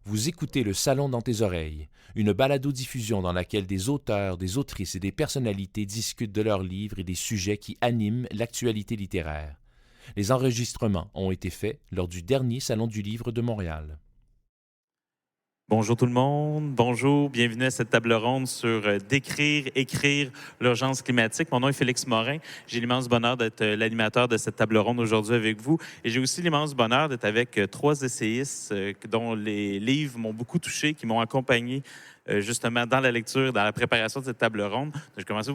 Vous écoutez Le Salon dans tes oreilles, une balado-diffusion dans laquelle des auteurs, des autrices et des personnalités discutent de leurs livres et des sujets qui animent l'actualité littéraire. Les enregistrements ont été faits lors du dernier Salon du Livre de Montréal. Bonjour tout le monde, bonjour, bienvenue à cette table ronde sur décrire, écrire l'urgence climatique. Mon nom est Félix Morin, j'ai l'immense bonheur d'être l'animateur de cette table ronde aujourd'hui avec vous. Et j'ai aussi l'immense bonheur d'être avec trois essayistes dont les livres m'ont beaucoup touché, qui m'ont accompagné justement dans la lecture, dans la préparation de cette table ronde. Je vais commencer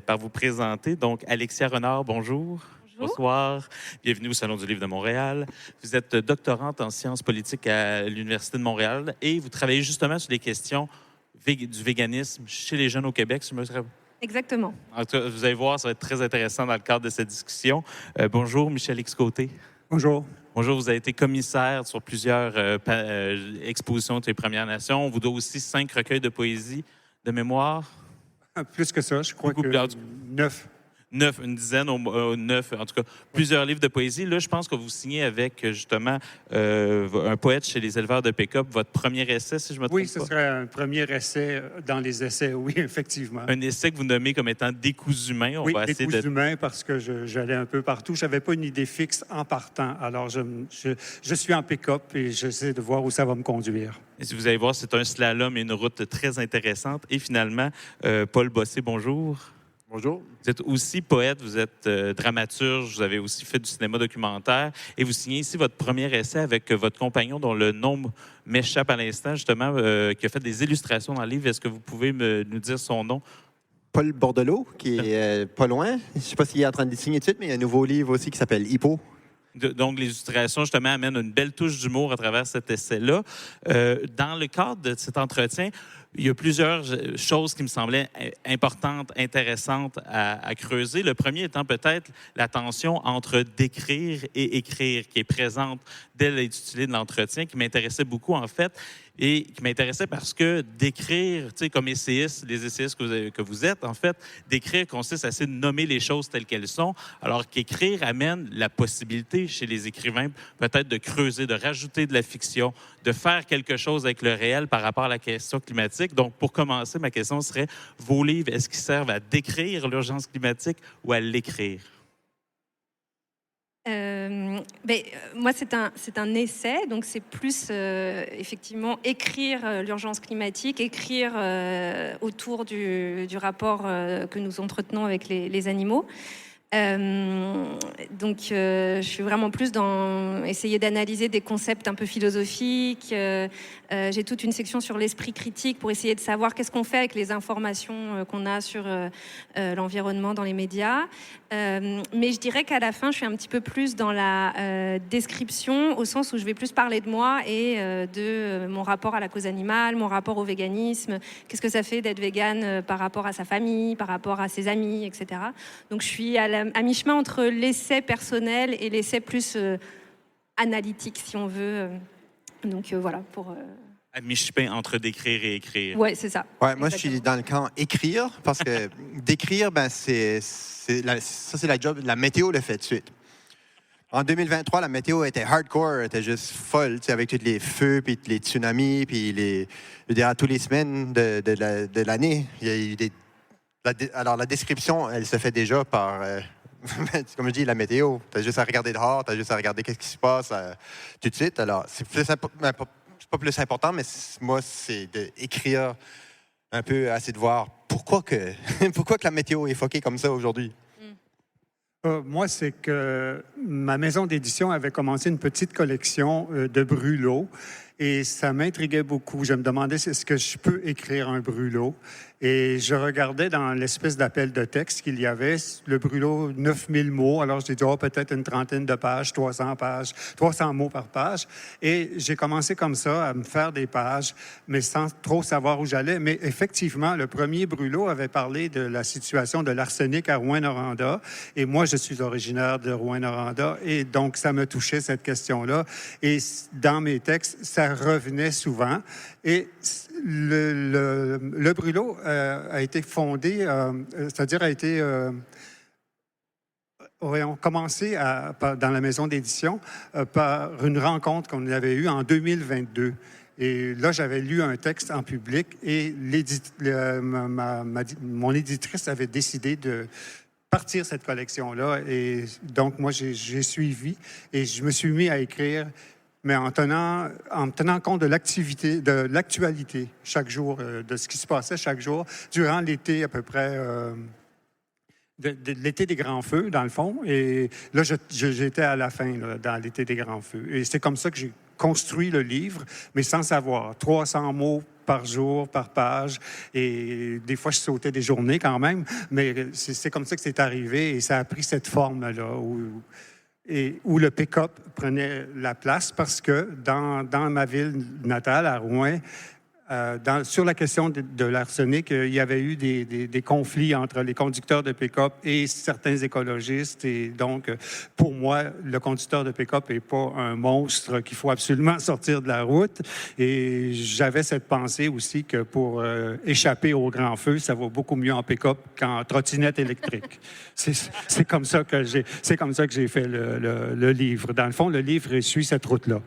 par vous présenter. Donc, Alexia Renard, bonjour. Bonsoir, bienvenue au Salon du Livre de Montréal. Vous êtes doctorante en sciences politiques à l'Université de Montréal et vous travaillez justement sur les questions du véganisme chez les jeunes au Québec. Exactement. En tout cas, vous allez voir, ça va être très intéressant dans le cadre de cette discussion. Bonjour, Michel X-Côté. Bonjour. Bonjour, vous avez été commissaire sur plusieurs expositions de les Premières Nations. On vous doit aussi 5 recueils de poésie de mémoire. Plus que ça, je crois que 9. 9, une dizaine, 9, en tout cas, plusieurs livres de poésie. Là, je pense que vous signez avec, justement, un poète chez les éleveurs de pick-up, votre premier essai, si je me trompe pas. Oui, ce serait un premier essai dans les essais, oui, effectivement. Un essai que vous nommez comme étant Décousumain. Oui, Décousumain, parce que j'allais un peu partout. Je n'avais pas une idée fixe en partant. Alors, je suis en pick-up et j'essaie de voir où ça va me conduire. Et si vous allez voir, c'est un slalom et une route très intéressante. Et finalement, Paul Bossé, bonjour. Bonjour. Vous êtes aussi poète, vous êtes dramaturge, vous avez aussi fait du cinéma documentaire et vous signez ici votre premier essai avec votre compagnon dont le nom m'échappe à l'instant, justement, qui a fait des illustrations dans le livre. Est-ce que vous pouvez nous dire son nom? Paul Bordelot, qui est pas loin. Je ne sais pas s'il est en train de le signer tout de suite, mais il y a un nouveau livre aussi qui s'appelle Hippo. Donc, les illustrations, justement, amènent une belle touche d'humour à travers cet essai-là. Dans le cadre de cet entretien, il y a plusieurs choses qui me semblaient importantes, intéressantes à creuser. Le premier étant peut-être la tension entre décrire et écrire, qui est présente dès l'intitulé de l'entretien, qui m'intéressait beaucoup, en fait, et qui m'intéressait parce que décrire, tu sais, comme essayiste, les essayistes que vous êtes, en fait, décrire consiste à essayer de nommer les choses telles qu'elles sont, alors qu'écrire amène la possibilité chez les écrivains peut-être de creuser, de rajouter de la fiction, de faire quelque chose avec le réel par rapport à la question climatique. Donc, pour commencer, ma question serait, vos livres, est-ce qu'ils servent à décrire l'urgence climatique ou à l'écrire? Moi, c'est un essai, donc c'est plus effectivement écrire l'urgence climatique, écrire autour du rapport que nous entretenons avec les animaux. Donc, je suis vraiment plus dans essayer d'analyser des concepts un peu philosophiques. J'ai toute une section sur l'esprit critique pour essayer de savoir qu'est-ce qu'on fait avec les informations qu'on a sur l'environnement dans les médias. Mais je dirais qu'à la fin, je suis un petit peu plus dans la description, au sens où je vais plus parler de moi et de mon rapport à la cause animale, mon rapport au véganisme, qu'est-ce que ça fait d'être végane par rapport à sa famille, par rapport à ses amis, etc. Donc, je suis à mi-chemin entre l'essai personnel et l'essai plus analytique, si on veut. Donc, voilà, pour... À mi-chemin entre décrire et écrire. Oui, c'est ça. Ouais, moi, je suis dans le camp écrire, parce que d'écrire, ben, ça, c'est la job. La météo le fait de suite. En 2023, la météo était hardcore, était juste folle, avec tous les feux, puis les tsunamis, puis tous les semaines de l'année. Il y a eu alors, la description, elle se fait déjà par, comme je dis, la météo. Tu as juste à regarder dehors, tu as juste à regarder ce qui se passe tout de suite. Alors, c'est pas plus important, mais moi, c'est d'écrire un peu, assez de voir pourquoi que la météo est foquée comme ça aujourd'hui. Moi, c'est que ma maison d'édition avait commencé une petite collection de brûlots et ça m'intriguait beaucoup. Je me demandais est-ce que je peux écrire un brûlot. Et je regardais dans l'espèce d'appel de texte qu'il y avait, le brûlot, 9000 mots. Alors, j'ai dit, peut-être une trentaine de pages, 300 mots par page. Et j'ai commencé comme ça à me faire des pages, mais sans trop savoir où j'allais. Mais effectivement, le premier brûlot avait parlé de la situation de l'arsenic à Rouyn-Noranda. Et moi, je suis originaire de Rouyn-Noranda. Et donc, ça me touchait, cette question-là. Et dans mes textes, ça revenait souvent. Et le brûlot a été fondé, c'est-à-dire a été ont commencé dans la maison d'édition par une rencontre qu'on avait eue en 2022. Et là, j'avais lu un texte en public et mon éditrice avait décidé de partir cette collection-là. Et donc, moi, j'ai suivi et je me suis mis à écrire, mais en me tenant compte de l'actualité chaque jour, de ce qui se passait chaque jour durant l'été à peu près... de l'été des Grands Feux, dans le fond. Et là, j'étais à la fin, là, dans l'été des Grands Feux. Et c'est comme ça que j'ai construit le livre, mais sans savoir. 300 mots par jour, par page. Et des fois, je sautais des journées quand même. Mais c'est comme ça que c'est arrivé. Et ça a pris cette forme-là où le pick-up prenait la place parce que dans ma ville natale, à Rouen, sur la question de l'arsenic, il y avait eu des conflits entre les conducteurs de pick-up et certains écologistes. Et donc, pour moi, le conducteur de pick-up n'est pas un monstre qu'il faut absolument sortir de la route. Et j'avais cette pensée aussi que pour échapper au grand feu, ça va beaucoup mieux en pick-up qu'en trottinette électrique. C'est comme ça que j'ai fait le livre. Dans le fond, le livre suit cette route-là.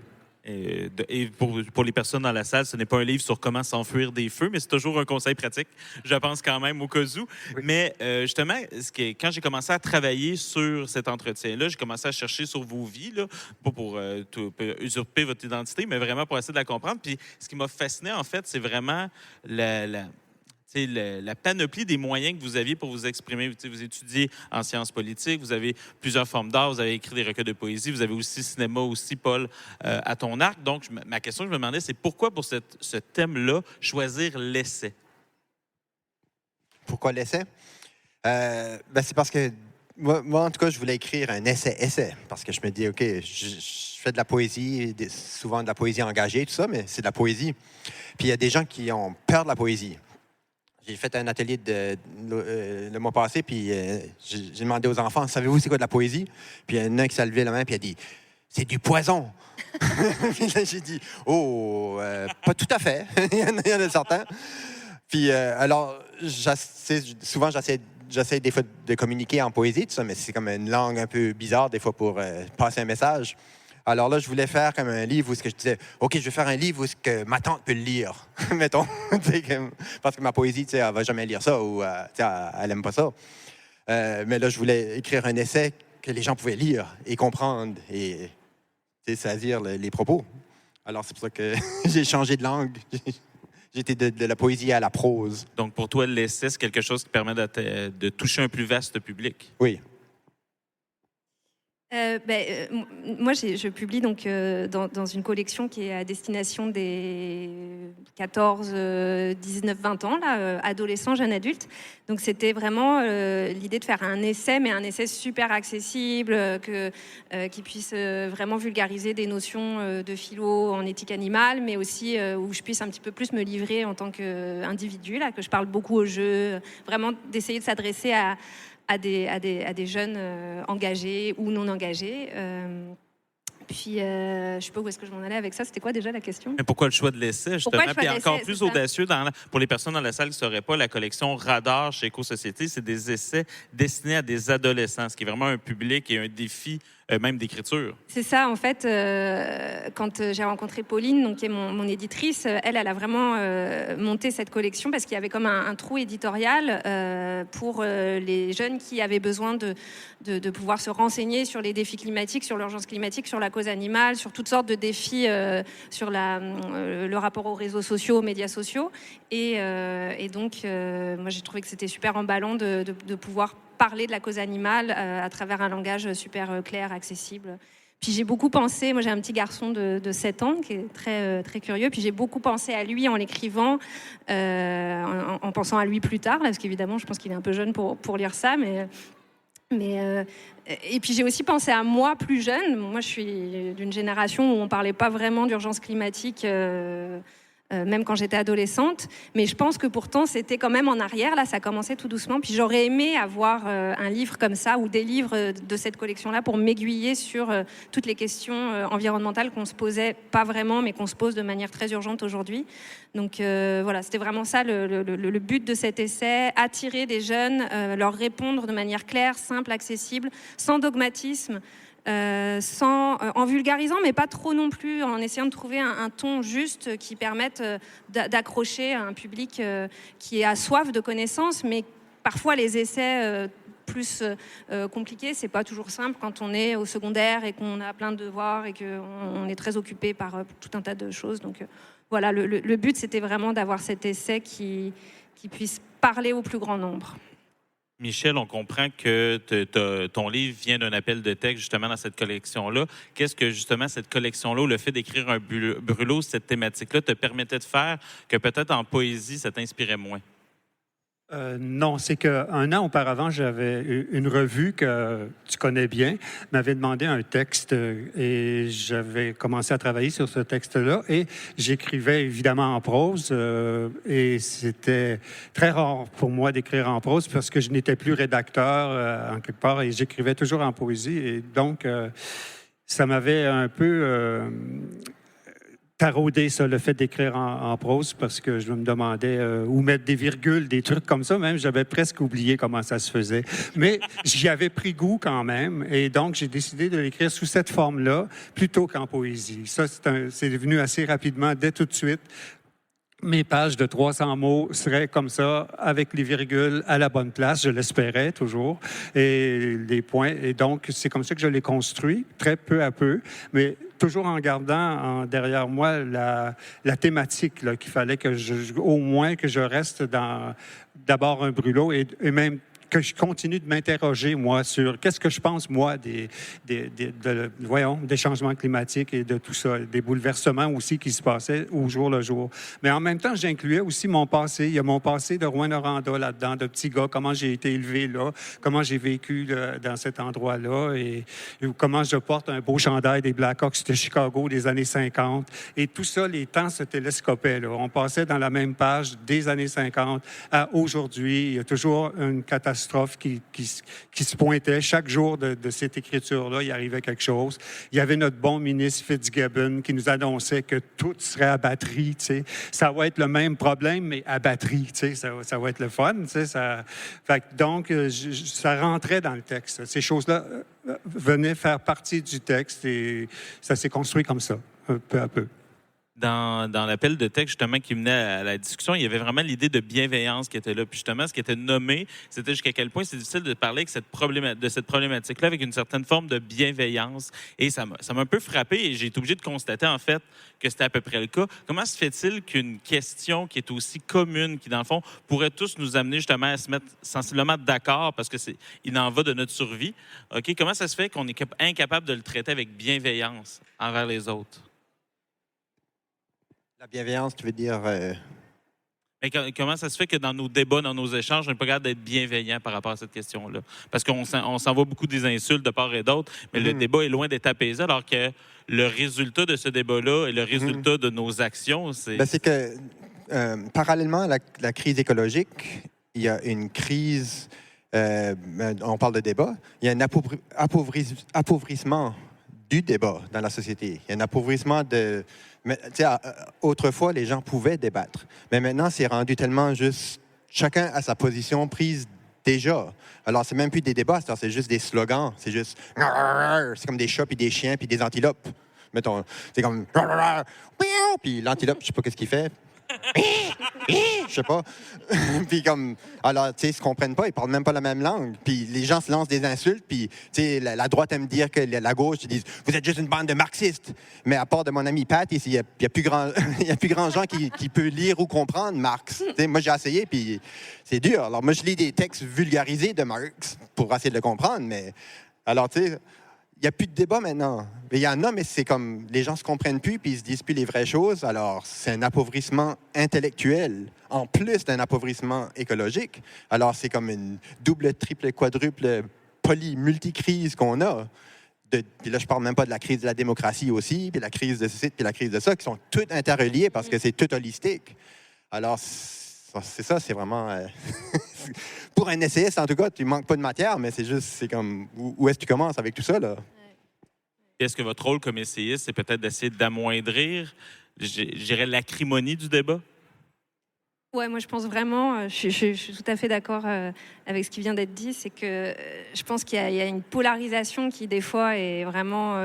Et pour les personnes dans la salle, ce n'est pas un livre sur comment s'enfuir des feux, mais c'est toujours un conseil pratique, je pense quand même, au cas où. Oui. Mais justement, quand j'ai commencé à travailler sur cet entretien-là, j'ai commencé à chercher sur vos vies, là, pas pour usurper votre identité, mais vraiment pour essayer de la comprendre. Puis ce qui m'a fasciné, en fait, c'est vraiment la panoplie des moyens que vous aviez pour vous exprimer. Vous étudiez en sciences politiques, vous avez plusieurs formes d'art, vous avez écrit des recueils de poésie, vous avez aussi cinéma, aussi, Paul, à ton arc. Donc, ma question que je me demandais, c'est pourquoi pour ce thème-là, choisir l'essai? Pourquoi l'essai? C'est parce que moi, en tout cas, je voulais écrire un essai. Parce que je me dis, OK, je fais de la poésie, souvent de la poésie engagée, tout ça, mais c'est de la poésie. Puis il y a des gens qui ont peur de la poésie. J'ai fait un atelier le mois passé, puis j'ai demandé aux enfants, savez-vous c'est quoi de la poésie? Puis il y en a un qui s'est levé la main, puis il a dit, c'est du poison. Puis là, j'ai dit, pas tout à fait. Il y en a certains. Puis alors, souvent, j'essaie des fois de communiquer en poésie, tout ça, mais c'est comme une langue un peu bizarre, des fois, pour passer un message. Alors là, je voulais faire comme un livre où je disais, OK, je vais faire un livre où ma tante peut le lire, mettons. Parce que ma poésie, elle ne va jamais lire ça ou elle n'aime pas ça. Mais là, je voulais écrire un essai que les gens pouvaient lire et comprendre et saisir les propos. Alors, c'est pour ça que j'ai changé de langue. J'étais de la poésie à la prose. Donc, pour toi, l'essai, c'est quelque chose qui permet de toucher un plus vaste public? Oui. Moi, je publie donc dans une collection qui est à destination des 14, 19, 20 ans, là, adolescents, jeunes adultes. Donc, c'était vraiment l'idée de faire un essai, mais un essai super accessible, qui puisse vraiment vulgariser des notions de philo en éthique animale, mais aussi où je puisse un petit peu plus me livrer en tant qu'individu, là, que je parle beaucoup au jeu, vraiment d'essayer de s'adresser à des jeunes engagés ou non engagés. Puis, je ne sais pas où est-ce que je m'en allais avec ça. C'était quoi déjà la question? Mais pourquoi le choix de l'essai, justement? Puis encore plus audacieux, pour les personnes dans la salle qui ne sauraient pas, la collection Radar chez Éco-Société, c'est des essais destinés à des adolescents, ce qui est vraiment un public et un défi même d'écriture. C'est ça, en fait, quand j'ai rencontré Pauline, donc, qui est mon éditrice, elle a vraiment monté cette collection parce qu'il y avait comme un trou éditorial pour les jeunes qui avaient besoin de pouvoir se renseigner sur les défis climatiques, sur l'urgence climatique, sur la cause animale, sur toutes sortes de défis, sur le rapport aux réseaux sociaux, aux médias sociaux. Et donc, moi, j'ai trouvé que c'était super emballant de pouvoir parler de la cause animale à travers un langage super clair, accessible. Puis j'ai beaucoup pensé, moi j'ai un petit garçon de 7 ans qui est très, très curieux, puis j'ai beaucoup pensé à lui en l'écrivant, en pensant à lui plus tard, là, parce qu'évidemment je pense qu'il est un peu jeune pour lire ça, et puis j'ai aussi pensé à moi plus jeune. Moi je suis d'une génération où on ne parlait pas vraiment d'urgence climatique, même quand j'étais adolescente, mais je pense que pourtant c'était quand même en arrière, là ça commençait tout doucement, puis j'aurais aimé avoir un livre comme ça ou des livres de cette collection-là pour m'aiguiller sur toutes les questions environnementales qu'on se posait pas vraiment, mais qu'on se pose de manière très urgente aujourd'hui. Donc voilà, c'était vraiment ça le but de cet essai, attirer des jeunes, leur répondre de manière claire, simple, accessible, sans dogmatisme, en vulgarisant, mais pas trop non plus, en essayant de trouver un ton juste qui permette d'accrocher un public qui a soif de connaissances, mais parfois les essais plus compliqués, c'est pas toujours simple quand on est au secondaire et qu'on a plein de devoirs et qu'on est très occupé par tout un tas de choses. Donc voilà, le but, c'était vraiment d'avoir cet essai qui puisse parler au plus grand nombre. Michel, on comprend que ton livre vient d'un appel de texte justement dans cette collection-là. Qu'est-ce que justement cette collection-là, le fait d'écrire un brûlot, cette thématique-là, te permettait de faire que peut-être en poésie, ça t'inspirait moins? Non, c'est qu'un an auparavant, j'avais une revue que tu connais bien, m'avait demandé un texte et j'avais commencé à travailler sur ce texte-là et j'écrivais évidemment en prose et c'était très rare pour moi d'écrire en prose parce que je n'étais plus rédacteur en quelque part et j'écrivais toujours en poésie et donc ça m'avait un peu taraudé, ça, le fait d'écrire en prose, parce que je me demandais où mettre des virgules, des trucs comme ça. Même, j'avais presque oublié comment ça se faisait. Mais j'y avais pris goût quand même, et donc j'ai décidé de l'écrire sous cette forme-là, plutôt qu'en poésie. Ça, c'est devenu assez rapidement, dès tout de suite. Mes pages de 300 mots seraient comme ça, avec les virgules à la bonne place, je l'espérais toujours, et les points. Et donc, c'est comme ça que je l'ai construit, très peu à peu, mais toujours en gardant derrière moi la thématique, là, qu'il fallait que au moins que je reste dans d'abord un brûlot et même que je continue de m'interroger, moi, sur qu'est-ce que je pense, moi, des changements climatiques et de tout ça, des bouleversements aussi qui se passaient au jour le jour. Mais en même temps, j'incluais aussi mon passé. Il y a mon passé de Rouyn-Noranda là-dedans, de petit gars, comment j'ai été élevé là, comment j'ai vécu dans cet endroit-là et comment je porte un beau chandail des Blackhawks de Chicago des années 50. Et tout ça, les temps se télescopaient, là. On passait dans la même page des années 50 à aujourd'hui. Il y a toujours une catastrophe qui se pointait. Chaque jour de cette écriture-là, il arrivait quelque chose. Il y avait notre bon ministre Fitzgibbon qui nous annonçait que tout serait à batterie. Tu sais. Ça va être le même problème, mais à batterie. Tu sais. Ça va être le fun. Tu sais. Donc, ça rentrait dans le texte. Ces choses-là venaient faire partie du texte et ça s'est construit comme ça, peu à peu. Dans l'appel de texte, justement, qui menait à la discussion, il y avait vraiment l'idée de bienveillance qui était là. Puis justement, ce qui était nommé, c'était jusqu'à quel point c'est difficile de parler de cette problématique-là avec une certaine forme de bienveillance. Et ça m'a un peu frappé et j'ai été obligé de constater, en fait, que c'était à peu près le cas. Comment se fait-il qu'une question qui est aussi commune, qui, dans le fond, pourrait tous nous amener justement à se mettre sensiblement d'accord, parce il en va de notre survie, OK? Comment ça se fait qu'on est incapable de le traiter avec bienveillance envers les autres? La bienveillance, tu veux dire... Mais comment ça se fait que dans nos débats, dans nos échanges, on n'est pas capable d'être bienveillant par rapport à cette question-là? Parce qu'on s'envoie beaucoup des insultes de part et d'autre, mais le débat est loin d'être apaisé, alors que le résultat de ce débat-là et le résultat de nos actions, c'est... C'est que, parallèlement à la crise écologique, il y a une crise... on parle de débat. Il y a un appauvrissement du débat dans la société. Il y a un appauvrissement de... Mais, autrefois, les gens pouvaient débattre. Mais maintenant, c'est rendu tellement juste... Chacun a sa position prise déjà. Alors, c'est même plus des débats, c'est juste des slogans. C'est juste... C'est comme des chats, puis des chiens, puis des antilopes. Mettons, c'est comme... Puis l'antilope, je sais pas qu'est-ce qu'il fait. Je sais pas. Puis comme, alors, tu sais, ils se comprennent pas, ils parlent même pas la même langue. Puis les gens se lancent des insultes, puis, tu sais, la droite aime dire que la gauche, ils disent, vous êtes juste une bande de marxistes. Mais à part de mon ami Pat, il y a plus grand, il y a plus grand gens qui peut lire ou comprendre Marx. Tu sais, moi, j'ai essayé, puis c'est dur. Alors, moi, je lis des textes vulgarisés de Marx pour essayer de le comprendre, mais, alors, tu sais, il n'y a plus de débat maintenant. Il y en a, mais c'est comme les gens ne se comprennent plus puis ils ne se disent plus les vraies choses. Alors, c'est un appauvrissement intellectuel en plus d'un appauvrissement écologique. Alors, c'est comme une double, triple, quadruple, multicrise qu'on a. Puis là, je ne parle même pas de la crise de la démocratie aussi, puis la crise de ceci, puis la crise de ça, qui sont toutes interreliées parce que c'est tout holistique. Alors, c'est ça, c'est vraiment... Pour un essayiste, en tout cas, tu ne manques pas de matière, mais c'est comme... Où est-ce que tu commences avec tout ça, là? Est-ce que votre rôle comme essayiste, c'est peut-être d'essayer d'amoindrir, je dirais, l'acrimonie du débat? Ouais, moi je pense vraiment, je suis tout à fait d'accord avec ce qui vient d'être dit, c'est que je pense qu'il y a une polarisation qui des fois est vraiment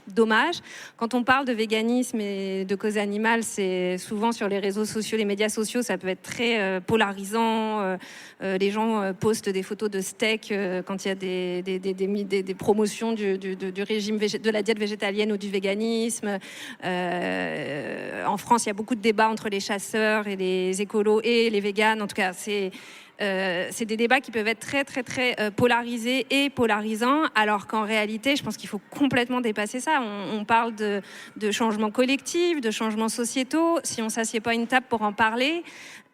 dommage. Quand on parle de véganisme et de cause animale, c'est souvent sur les réseaux sociaux, les médias sociaux, ça peut être très polarisant. Les gens postent des photos de steak quand il y a des promotions du régime de la diète végétalienne ou du véganisme. En France, il y a beaucoup de débats entre les chasseurs et les écolos et les véganes. En tout cas, c'est des débats qui peuvent être très, très, très polarisés et polarisants, alors qu'en réalité, je pense qu'il faut complètement dépasser ça. On parle de changements collectifs, de changements sociétaux. Si on ne s'assied pas à une table pour en parler,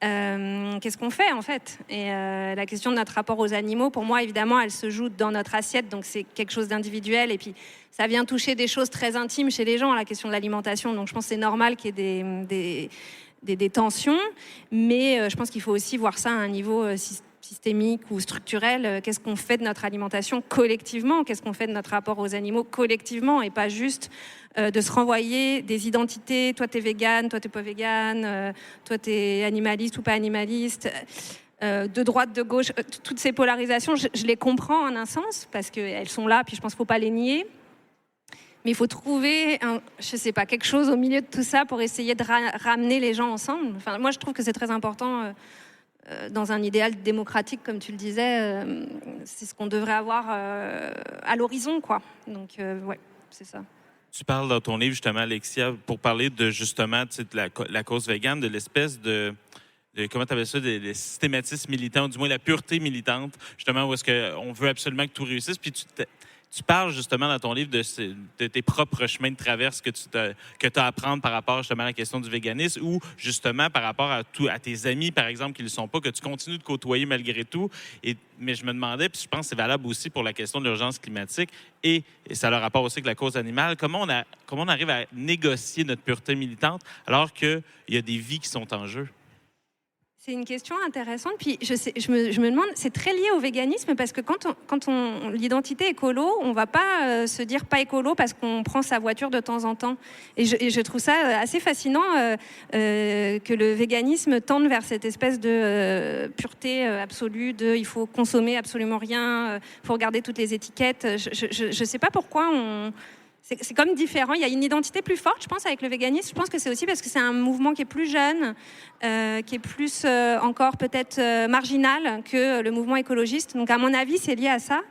qu'est-ce qu'on fait, en fait ? Et la question de notre rapport aux animaux, pour moi, évidemment, elle se joue dans notre assiette, donc c'est quelque chose d'individuel. Et puis, ça vient toucher des choses très intimes chez les gens, la question de l'alimentation. Donc, je pense que c'est normal qu'il y ait des tensions, mais je pense qu'il faut aussi voir ça à un niveau systémique ou structurel. Qu'est-ce qu'on fait de notre alimentation collectivement ? Qu'est-ce qu'on fait de notre rapport aux animaux collectivement ? Et pas juste de se renvoyer des identités. Toi, t'es végane, toi, t'es pas végane, toi, t'es animaliste ou pas animaliste. De droite, de gauche, toutes ces polarisations, je les comprends en un sens, parce qu'elles sont là, puis je pense qu'il ne faut pas les nier. Mais il faut trouver, quelque chose au milieu de tout ça pour essayer de ramener les gens ensemble. Enfin, moi, je trouve que c'est très important dans un idéal démocratique, comme tu le disais. C'est ce qu'on devrait avoir à l'horizon, quoi. Donc, ouais, c'est ça. Tu parles dans ton livre, justement, Alexia, pour parler de, justement, de la cause végane, de l'espèce de comment tu appelles ça, des systématismes militants, ou du moins la pureté militante, justement, où est-ce qu'on veut absolument que tout réussisse. Puis tu parles justement dans ton livre de tes propres chemins de traverse que tu as à prendre par rapport justement à la question du véganisme, ou justement par rapport à tes amis, par exemple, qui ne le sont pas, que tu continues de côtoyer malgré tout. Mais je me demandais, puis je pense que c'est valable aussi pour la question de l'urgence climatique, et ça a le rapport aussi avec la cause animale, comment on arrive à négocier notre pureté militante alors qu'il y a des vies qui sont en jeu? C'est une question intéressante. Puis je me demande, c'est très lié au véganisme parce que quand on l'identité écolo, on va pas se dire pas écolo parce qu'on prend sa voiture de temps en temps. Et je trouve ça assez fascinant que le véganisme tende vers cette espèce de pureté absolue, il faut consommer absolument rien, faut regarder toutes les étiquettes. Je sais pas pourquoi c'est comme différent. Il y a une identité plus forte, je pense, avec le véganisme. Je pense que c'est aussi parce que c'est un mouvement qui est plus jeune, qui est plus encore peut-être marginal que le mouvement écologiste. Donc, à mon avis, c'est lié à ça.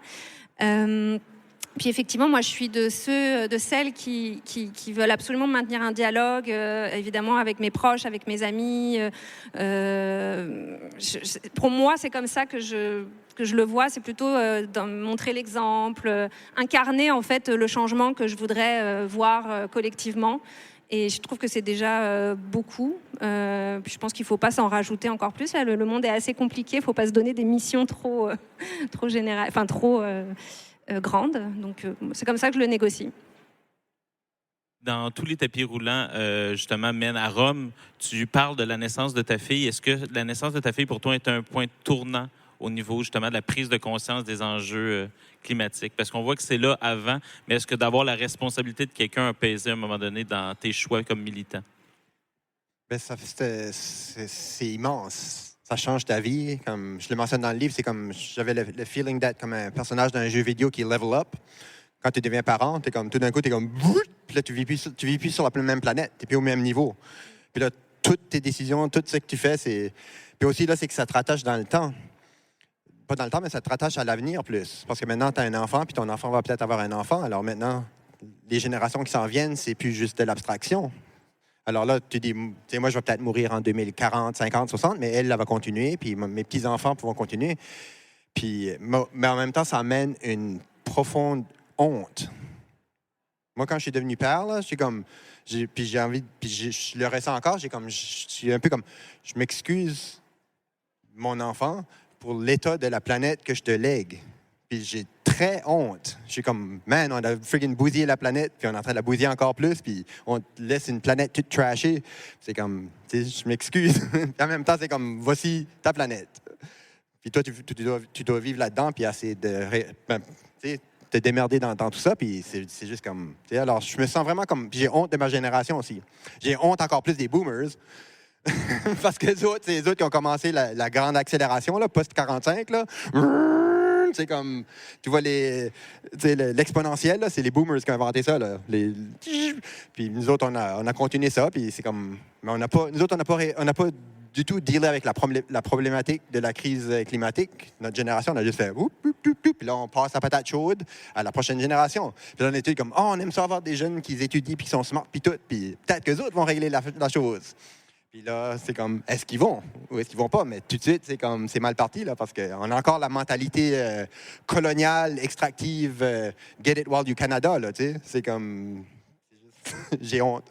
Puis effectivement, moi, je suis de celles qui veulent absolument maintenir un dialogue, évidemment, avec mes proches, avec mes amis. Pour moi, c'est comme ça que je le vois. C'est plutôt montrer l'exemple, incarner en fait le changement que je voudrais voir collectivement. Et je trouve que c'est déjà beaucoup. Puis je pense qu'il ne faut pas s'en rajouter encore plus. Là, le monde est assez compliqué. Il ne faut pas se donner des missions trop générales, enfin trop grande, donc c'est comme ça que je le négocie. Dans tous les tapis roulants, justement, mènent à Rome, tu parles de la naissance de ta fille. Est-ce que la naissance de ta fille, pour toi, est un point tournant au niveau, justement, de la prise de conscience des enjeux climatiques? Parce qu'on voit que c'est là avant, mais est-ce que d'avoir la responsabilité de quelqu'un a pesé à un moment donné dans tes choix comme militant? Bien, c'est immense. Ça change ta vie. Comme je le mentionne dans le livre, c'est comme j'avais le feeling d'être comme un personnage d'un jeu vidéo qui level up. Quand tu deviens parent, t'es comme tout d'un coup, t'es comme puis là tu vis plus sur la même planète, t'es plus au même niveau. Puis là, toutes tes décisions, tout ce que tu fais, c'est. Puis aussi là, c'est que ça te rattache dans le temps. Pas dans le temps, mais ça te rattache à l'avenir plus. Parce que maintenant, tu as un enfant, puis ton enfant va peut-être avoir un enfant. Alors maintenant, les générations qui s'en viennent, c'est plus juste de l'abstraction. Alors là, tu dis, moi, je vais peut-être mourir en 2040, 50, 60, mais elle va continuer, puis mes petits-enfants pourront continuer. Puis, mais en même temps, ça amène une profonde honte. Moi, quand je suis devenu père, là, puis j'ai envie, puis je le ressens encore, je suis un peu comme, je m'excuse, mon enfant, pour l'état de la planète que je te lègue. Puis j'ai très honte. Je suis comme, man, on a friggin' bousillé la planète, puis on est en train de la bousiller encore plus, puis on laisse une planète toute trashée. C'est comme, tu sais, je m'excuse. En même temps, c'est comme, voici ta planète. Puis toi, tu dois vivre là-dedans, puis essayer de te démerder dans tout ça, puis c'est juste comme... Alors, je me sens vraiment comme... Puis j'ai honte de ma génération aussi. J'ai honte encore plus des boomers, Parce que c'est les autres qui ont commencé la grande accélération, là, post-45. Là. C'est comme, tu vois, l'exponentiel, là, c'est les boomers qui ont inventé ça. Là. Puis nous autres, on a continué ça. Puis c'est comme, mais nous autres, on n'a pas du tout dealé avec la problématique de la crise climatique. Notre génération, on a juste fait puis là, on passe la patate chaude à la prochaine génération. Puis là, on est comme, on aime ça avoir des jeunes qui étudient puis qui sont smart puis tout. Puis peut-être qu'eux autres vont régler la chose. Puis là, c'est comme, est-ce qu'ils vont ou est-ce qu'ils vont pas? Mais tout de suite, c'est mal parti, là, parce qu'on a encore la mentalité coloniale, extractive, get it while you Canada, là, tu sais. C'est comme, j'ai honte.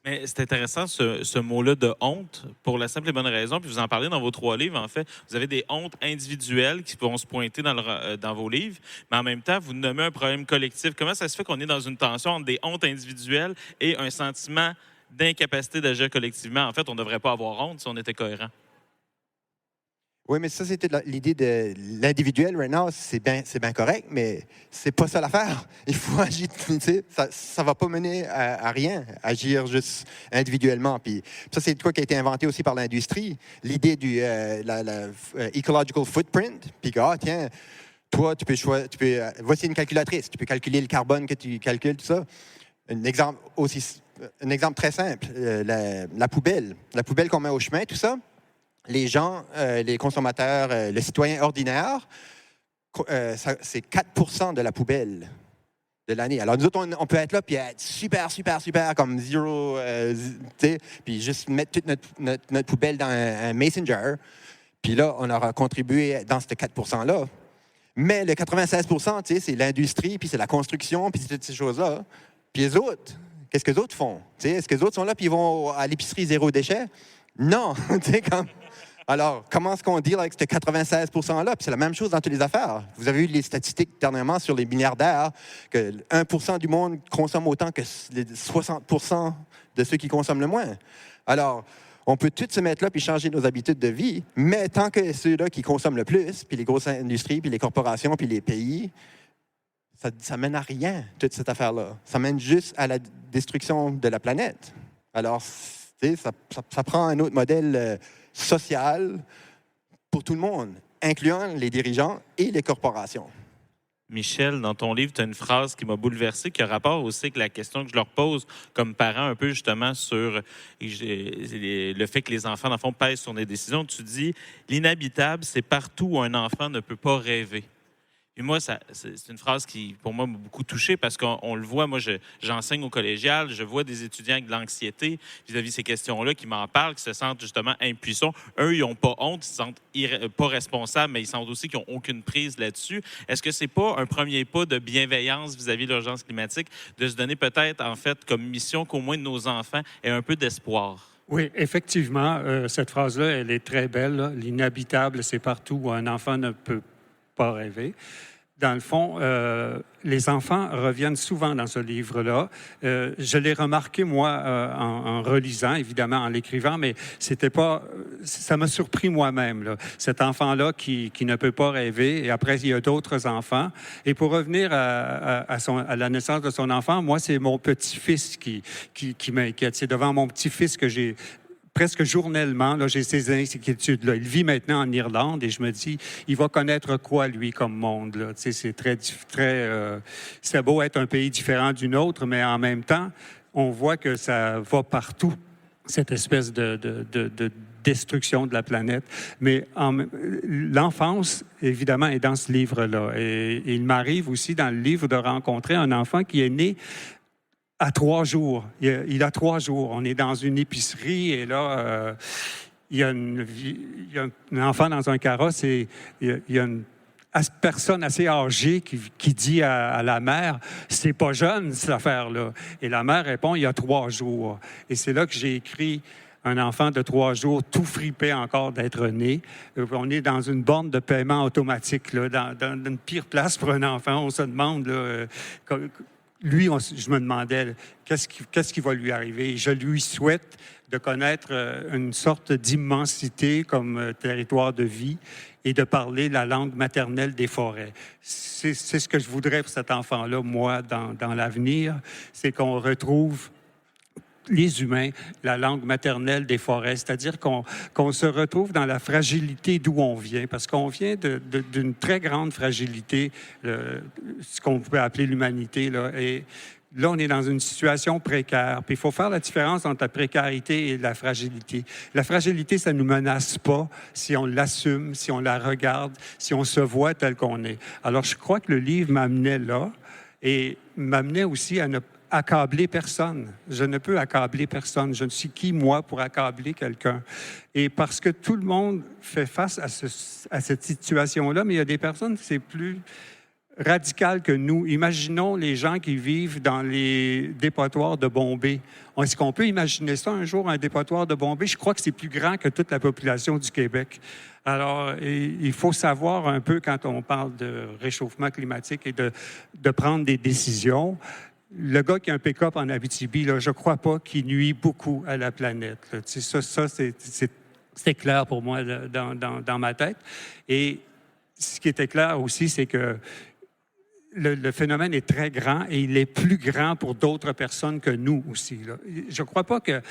Mais c'est intéressant, ce mot-là de honte, pour la simple et bonne raison, puis vous en parlez dans vos 3 livres, en fait. Vous avez des hontes individuelles qui vont se pointer dans vos livres, mais en même temps, vous nommez un problème collectif. Comment ça se fait qu'on est dans une tension entre des hontes individuelles et un sentiment d'incapacité d'agir collectivement? En fait, on ne devrait pas avoir honte si on était cohérent. Oui, mais ça, c'était l'idée de l'individuel, right now, c'est bien correct, mais c'est pas ça l'affaire. Il faut agir, tu sais, ça va pas mener à rien, agir juste individuellement. Puis ça, c'est quoi qui a été inventé aussi par l'industrie, l'idée du ecological footprint, puis tiens, toi, voici une calculatrice, tu peux calculer le carbone que tu calcules, tout ça. Un exemple très simple, la poubelle. La poubelle qu'on met au chemin, tout ça, les gens, les consommateurs, le citoyen ordinaire, c'est 4% de la poubelle de l'année. Alors, nous autres, on peut être là puis être super, comme zéro, tu sais, puis juste mettre toute notre poubelle dans un mason jar. Puis là, on aura contribué dans ce 4%-là. Mais le 96%, tu sais, c'est l'industrie, puis c'est la construction, puis c'est toutes ces choses-là. Puis les autres, qu'est-ce que les autres font? T'sais, est-ce que les autres sont là puis ils vont à l'épicerie zéro déchet? Non! Alors, comment est-ce qu'on deal avec ce 96 %-là? Puis c'est la même chose dans toutes les affaires. Vous avez eu les statistiques dernièrement sur les milliardaires, que 1% du monde consomme autant que les 60% de ceux qui consomment le moins. Alors, on peut tous se mettre là puis changer nos habitudes de vie, mais tant que ceux-là qui consomment le plus, puis les grosses industries, puis les corporations, puis les pays, ça mène à rien, toute cette affaire-là. Ça mène juste à la destruction de la planète. Alors, ça prend un autre modèle social pour tout le monde, incluant les dirigeants et les corporations. Michel, dans ton livre, tu as une phrase qui m'a bouleversé, qui a rapport aussi avec la question que je leur pose comme parent, un peu justement sur le fait que les enfants, dans le fond, pèsent sur des décisions. Tu dis « L'inhabitable, c'est partout où un enfant ne peut pas rêver ». Et moi, c'est une phrase qui, pour moi, m'a beaucoup touché parce qu'on le voit. Moi, j'enseigne au collégial, je vois des étudiants avec de l'anxiété vis-à-vis de ces questions-là qui m'en parlent, qui se sentent justement impuissants. Eux, ils n'ont pas honte, ils se sentent pas responsables, mais ils sentent aussi qu'ils n'ont aucune prise là-dessus. Est-ce que c'est pas un premier pas de bienveillance vis-à-vis de l'urgence climatique, de se donner peut-être, en fait, comme mission qu'au moins nos enfants aient un peu d'espoir? Oui, effectivement, cette phrase-là, elle est très belle. Là. L'inhabitable, c'est partout où un enfant ne peut pas rêver. Dans le fond, les enfants reviennent souvent dans ce livre-là. Je l'ai remarqué, moi, en relisant, évidemment, en l'écrivant, mais c'était pas... Ça m'a surpris moi-même, là. Cet enfant-là qui ne peut pas rêver, et après, il y a d'autres enfants. Et pour revenir à la naissance de son enfant, moi, c'est mon petit-fils qui m'inquiète. C'est devant mon petit-fils que j'ai... Presque journellement, là, j'ai ces inquiétudes-là. Il vit maintenant en Irlande et je me dis, il va connaître quoi, lui, comme monde? Là? Tu sais, c'est c'est beau être un pays différent du nôtre, mais en même temps, on voit que ça va partout, cette espèce de destruction de la planète. Mais l'enfance, évidemment, est dans ce livre-là. Et il m'arrive aussi, dans le livre, de rencontrer un enfant qui est né à 3 jours. Il a 3 jours. On est dans une épicerie et là, il y a un enfant dans un carrosse et il y a une personne assez âgée qui dit à la mère, « C'est pas jeune, cette affaire-là. » Et la mère répond, « Il y a 3 jours. » Et c'est là que j'ai écrit un enfant de 3 jours, tout fripé encore d'être né. On est dans une borne de paiement automatique, là, dans une pire place pour un enfant. On se demande... Là, lui, je me demandais qu'est-ce qui va lui arriver. Je lui souhaite de connaître une sorte d'immensité comme territoire de vie et de parler la langue maternelle des forêts. C'est ce que je voudrais pour cet enfant-là, moi, dans l'avenir, c'est qu'on retrouve les humains, la langue maternelle des forêts, c'est-à-dire qu'on se retrouve dans la fragilité d'où on vient, parce qu'on vient d'une très grande fragilité, ce qu'on peut appeler l'humanité, là, et là, on est dans une situation précaire. Puis il faut faire la différence entre la précarité et la fragilité. La fragilité, ça ne nous menace pas si on l'assume, si on la regarde, si on se voit tel qu'on est. Alors, je crois que le livre m'amenait là et m'amenait aussi à ne accabler personne. Je ne peux accabler personne. Je ne suis qui, moi, pour accabler quelqu'un? Et parce que tout le monde fait face à cette situation-là, mais il y a des personnes, c'est plus radical que nous. Imaginons les gens qui vivent dans les dépotoirs de Bombay. Est-ce qu'on peut imaginer ça un jour, un dépotoir de Bombay? Je crois que c'est plus grand que toute la population du Québec. Alors, il faut savoir un peu, quand on parle de réchauffement climatique et de prendre des décisions. Le gars qui a un pick-up en Abitibi, là, je ne crois pas qu'il nuit beaucoup à la planète. Ça c'est clair pour moi dans ma tête. Et ce qui était clair aussi, c'est que le phénomène est très grand et il est plus grand pour d'autres personnes que nous aussi. Là. Je ne crois pas que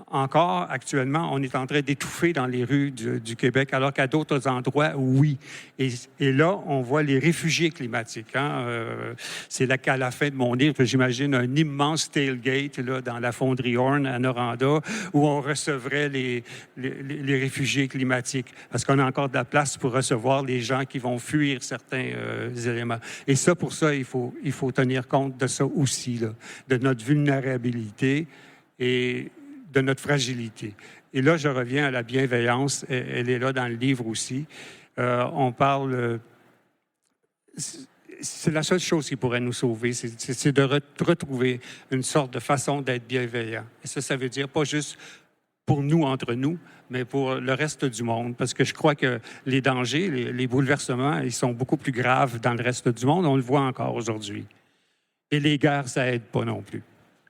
encore actuellement, on est en train d'étouffer dans les rues du Québec, alors qu'à d'autres endroits, oui. Et là, on voit les réfugiés climatiques. Hein? C'est là qu'à la fin de mon livre, j'imagine un immense tailgate là, dans la fonderie Horn à Noranda, où on recevrait les réfugiés climatiques, parce qu'on a encore de la place pour recevoir les gens qui vont fuir certains éléments. Et ça, pour ça, il faut tenir compte de ça aussi, là, de notre vulnérabilité et de notre fragilité. Et là, je reviens à la bienveillance. Elle est là dans le livre aussi. On parle... c'est la seule chose qui pourrait nous sauver, c'est de retrouver une sorte de façon d'être bienveillant. Et ça veut dire pas juste pour nous, entre nous, mais pour le reste du monde. Parce que je crois que les dangers, les bouleversements, ils sont beaucoup plus graves dans le reste du monde. On le voit encore aujourd'hui. Et les guerres, ça aide pas non plus.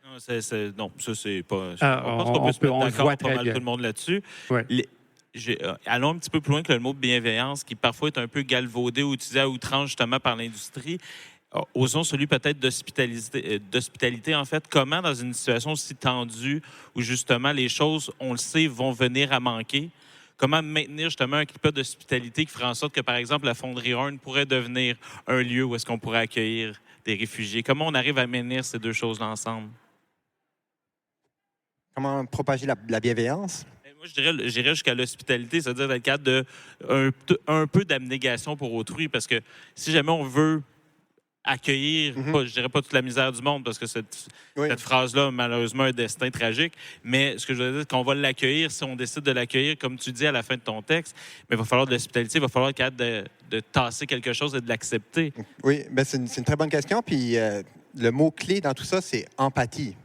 Non, ça, c'est pas... On pense qu'on peut se mettre d'accord pas mal tout le monde là-dessus. Ouais. Allons un petit peu plus loin que le mot de bienveillance, qui parfois est un peu galvaudé ou utilisé à outrance, justement, par l'industrie. Osons celui peut-être d'hospitalité, en fait. Comment, dans une situation aussi tendue, où justement les choses, on le sait, vont venir à manquer, comment maintenir justement un climat d'hospitalité qui ferait en sorte que, par exemple, la fonderie Horn pourrait devenir un lieu où est-ce qu'on pourrait accueillir des réfugiés? Comment on arrive à maintenir ces deux choses-là ensemble? Comment propager la bienveillance? Moi, j'irais jusqu'à l'hospitalité, c'est-à-dire dans le cadre de un peu d'abnégation pour autrui, parce que si jamais on veut accueillir, je dirais pas toute la misère du monde, parce que cette phrase-là, malheureusement, a un destin tragique, mais ce que je veux dire, c'est qu'on va l'accueillir si on décide de l'accueillir, comme tu dis à la fin de ton texte, mais il va falloir de l'hospitalité, il va falloir être capable de tasser quelque chose et de l'accepter. Oui, bien, c'est une très bonne question, puis le mot-clé dans tout ça, c'est empathie.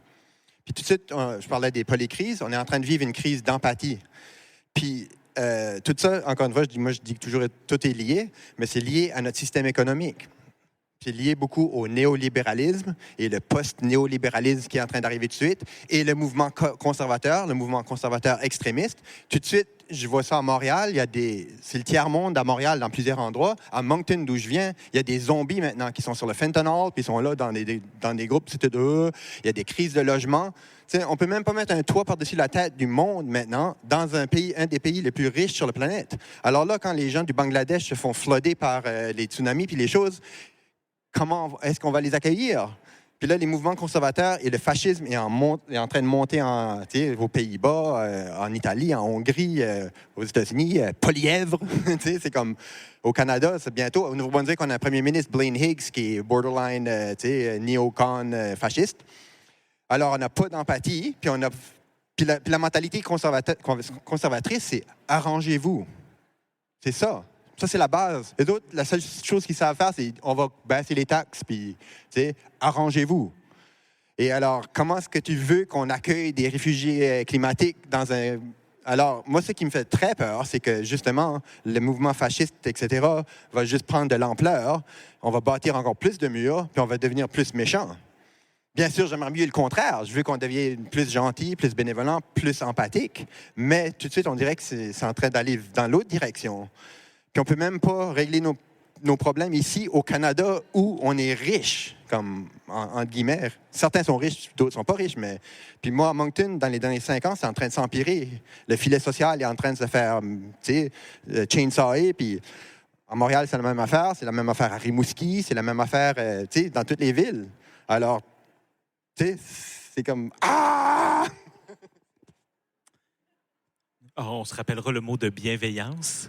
Puis tout de suite, je parlais des polycrises, on est en train de vivre une crise d'empathie. Puis tout ça, encore une fois, je dis que toujours tout est lié, mais c'est lié à notre système économique. C'est lié beaucoup au néolibéralisme et le post-néolibéralisme qui est en train d'arriver tout de suite, et le mouvement conservateur extrémiste. Tout de suite, je vois ça à Montréal, c'est le tiers-monde à Montréal, dans plusieurs endroits. À Moncton, d'où je viens, il y a des zombies maintenant qui sont sur le fentanyl, puis ils sont là dans des groupes, il y a des crises de logement. T'sais, on peut même pas mettre un toit par-dessus la tête du monde maintenant dans un des pays les plus riches sur la planète. Alors là, quand les gens du Bangladesh se font flooder par les tsunamis puis les choses, comment est-ce qu'on va les accueillir? Puis là, les mouvements conservateurs et le fascisme est en train de monter aux Pays-Bas, en Italie, en Hongrie, aux États-Unis, Polièvre. C'est comme au Canada, c'est bientôt. Au Nouveau-Brunswick, on a un premier ministre, Blaine Higgs, qui est borderline néocon fasciste. Alors, on n'a pas d'empathie. Puis la mentalité conservatrice, c'est arrangez-vous. C'est ça. Ça, c'est la base. Les autres, la seule chose qu'ils savent faire, c'est on va baisser les taxes, puis, arrangez-vous. Et alors, comment est-ce que tu veux qu'on accueille des réfugiés climatiques dans un... Alors, moi, ce qui me fait très peur, c'est que, justement, le mouvement fasciste, etc., va juste prendre de l'ampleur. On va bâtir encore plus de murs, puis on va devenir plus méchants. Bien sûr, j'aimerais mieux le contraire. Je veux qu'on devienne plus gentil, plus bénévolent, plus empathique. Mais tout de suite, on dirait que c'est en train d'aller dans l'autre direction. Puis on ne peut même pas régler nos problèmes ici au Canada où on est riche, comme entre guillemets. Certains sont riches, d'autres sont pas riches, mais... Puis moi, à Moncton, dans les derniers 5 ans, c'est en train de s'empirer. Le filet social est en train de se faire, chainsawer, puis à Montréal, c'est la même affaire. C'est la même affaire à Rimouski, c'est la même affaire, dans toutes les villes. Alors, c'est comme... Ah! On se rappellera le mot de bienveillance.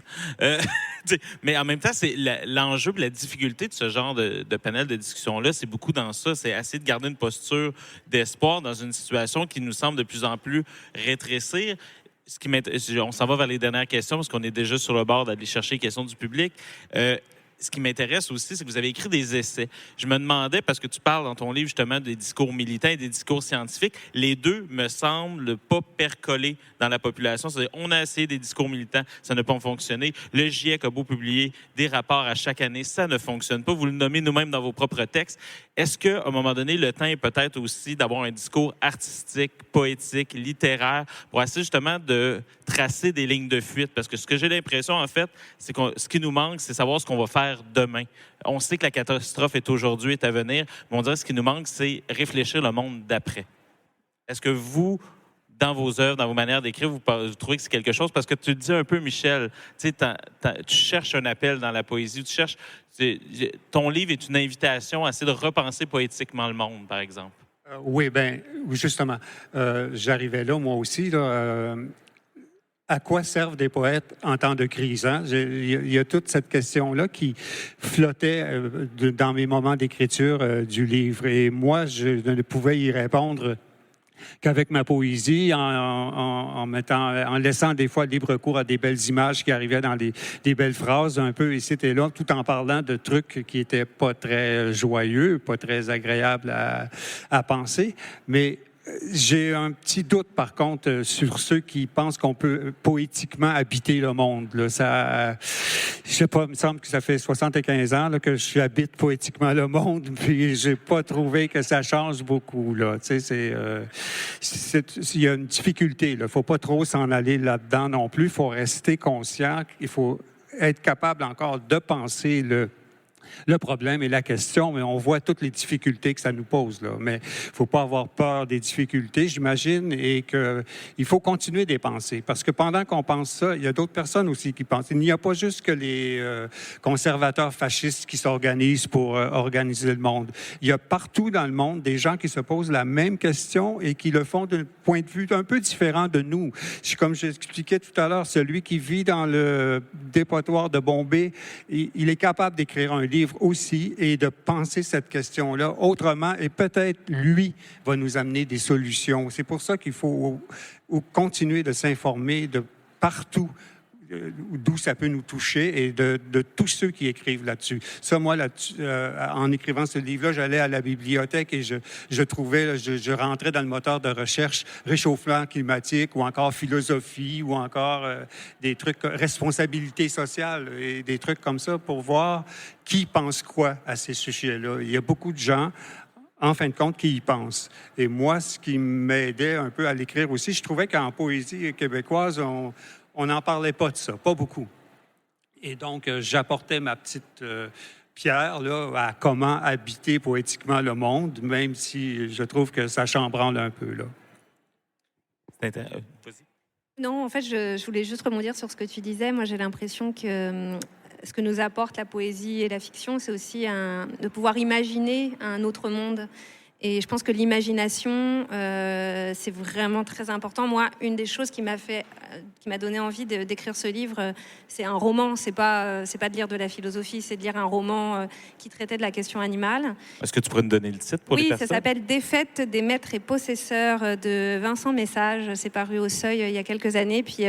Mais en même temps, c'est l'enjeu et la difficulté de ce genre de panel de discussion-là, c'est beaucoup dans ça. C'est essayer de garder une posture d'espoir dans une situation qui nous semble de plus en plus rétrécir. On s'en va vers les dernières questions parce qu'on est déjà sur le bord d'aller chercher les questions du public. Ce qui m'intéresse aussi, c'est que vous avez écrit des essais. Je me demandais, parce que tu parles dans ton livre justement des discours militants et des discours scientifiques, les deux me semblent pas percoler dans la population. C'est-à-dire, on a essayé des discours militants, ça n'a pas fonctionné. Le GIEC a beau publier des rapports à chaque année, ça ne fonctionne pas. Vous le nommez nous-mêmes dans vos propres textes. Est-ce qu'à un moment donné, le temps est peut-être aussi d'avoir un discours artistique, poétique, littéraire, pour essayer justement de tracer des lignes de fuite? Parce que ce que j'ai l'impression, en fait, c'est que ce qui nous manque, c'est savoir ce qu'on va faire demain. On sait que la catastrophe est aujourd'hui, est à venir, mais on dirait que ce qui nous manque, c'est réfléchir le monde d'après. Est-ce que vous, dans vos œuvres, dans vos manières d'écrire, vous trouvez que c'est quelque chose? Parce que tu le dis un peu, Michel, tu cherches un appel dans la poésie, ton livre est une invitation à essayer de repenser poétiquement le monde, par exemple. Oui, bien, justement, j'arrivais là, moi aussi, là, à quoi servent des poètes en temps de crise? Hein? Il y a toute cette question-là qui flottait dans mes moments d'écriture du livre. Et moi, je ne pouvais y répondre qu'avec ma poésie, en laissant des fois libre cours à des belles images qui arrivaient dans des belles phrases, un peu ici et là, tout en parlant de trucs qui étaient pas très joyeux, pas très agréables à penser. Mais j'ai un petit doute, par contre, sur ceux qui pensent qu'on peut poétiquement habiter le monde. Là. Ça, je sais pas, il me semble que ça fait 75 ans là, que j'habite poétiquement le monde, puis j'ai pas trouvé que ça change beaucoup. Là. Tu sais, il y a une difficulté. Il faut pas trop s'en aller là-dedans non plus. Il faut rester conscient. Il faut être capable encore de penser le problème et la question, mais on voit toutes les difficultés que ça nous pose. Là. Mais il ne faut pas avoir peur des difficultés, j'imagine, et qu'il faut continuer d'y penser. Parce que pendant qu'on pense ça, il y a d'autres personnes aussi qui pensent. Il n'y a pas juste que les conservateurs fascistes qui s'organisent pour organiser le monde. Il y a partout dans le monde des gens qui se posent la même question et qui le font d'un point de vue un peu différent de nous. Comme j'expliquais tout à l'heure, celui qui vit dans le dépotoir de Bombay, il est capable d'écrire un livre aussi et de penser cette question-là autrement et peut-être lui va nous amener des solutions. C'est pour ça qu'il faut continuer de s'informer de partout d'où ça peut nous toucher et de tous ceux qui écrivent là-dessus. Ça, moi, en écrivant ce livre-là, j'allais à la bibliothèque et je trouvais, je rentrais dans le moteur de recherche réchauffement climatique ou encore philosophie ou encore des trucs, responsabilité sociale et des trucs comme ça pour voir qui pense quoi à ces sujets-là. Il y a beaucoup de gens en fin de compte, qui y pensent. Et moi, ce qui m'aidait un peu à l'écrire aussi, je trouvais qu'en poésie québécoise, on n'en parlait pas de ça, pas beaucoup. Et donc, j'apportais ma petite pierre là, à comment habiter poétiquement le monde, même si je trouve que ça chambranle un peu. Là. Non, en fait, je voulais juste rebondir sur ce que tu disais. Moi, j'ai l'impression que ce que nous apporte la poésie et la fiction, c'est aussi de pouvoir imaginer un autre monde. Et je pense que l'imagination, c'est vraiment très important. Moi, une des choses qui m'a donné envie d'écrire ce livre, c'est un roman. C'est pas de lire de la philosophie, c'est de lire un roman qui traitait de la question animale. Est-ce que tu pourrais nous donner le titre pour les personnes? Oui, ça s'appelle « Défaite des maîtres et possesseurs » de Vincent Message. C'est paru au Seuil il y a quelques années. Puis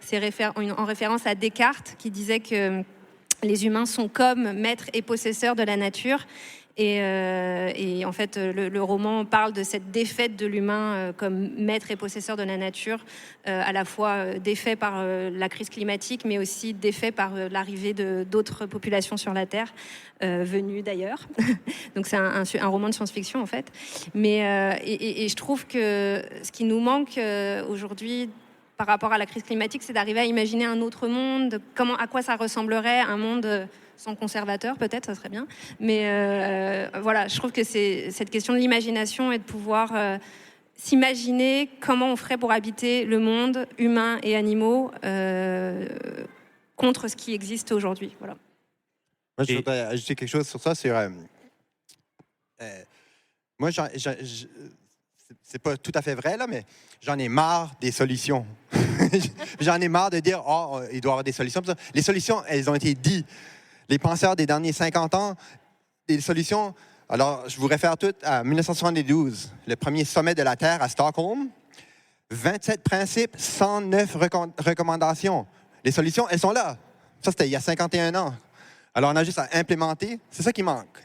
c'est en référence à Descartes qui disait que les humains sont comme maîtres et possesseurs de la nature. Et en fait, le roman parle de cette défaite de l'humain comme maître et possesseur de la nature, à la fois défait par la crise climatique, mais aussi défait par l'arrivée d'autres populations sur la Terre, venues d'ailleurs. Donc c'est un roman de science-fiction, en fait. Mais, et je trouve que ce qui nous manque aujourd'hui par rapport à la crise climatique, c'est d'arriver à imaginer un autre monde, à quoi ça ressemblerait, un monde sans conservateur, peut-être, ça serait bien. Mais voilà, je trouve que c'est cette question de l'imagination et de pouvoir s'imaginer comment on ferait pour habiter le monde, humain et animaux, contre ce qui existe aujourd'hui. Voilà. Moi, je voudrais ajouter quelque chose sur ça. Moi, c'est pas tout à fait vrai, là, mais j'en ai marre des solutions. J'en ai marre de dire, il doit y avoir des solutions. Les solutions, elles ont été dites. Les penseurs des derniers 50 ans, des solutions. Alors, je vous réfère toutes à 1972, le premier sommet de la Terre à Stockholm. 27 principes, 109 recommandations. Les solutions, elles sont là. Ça, c'était il y a 51 ans. Alors, on a juste à implémenter. C'est ça qui manque.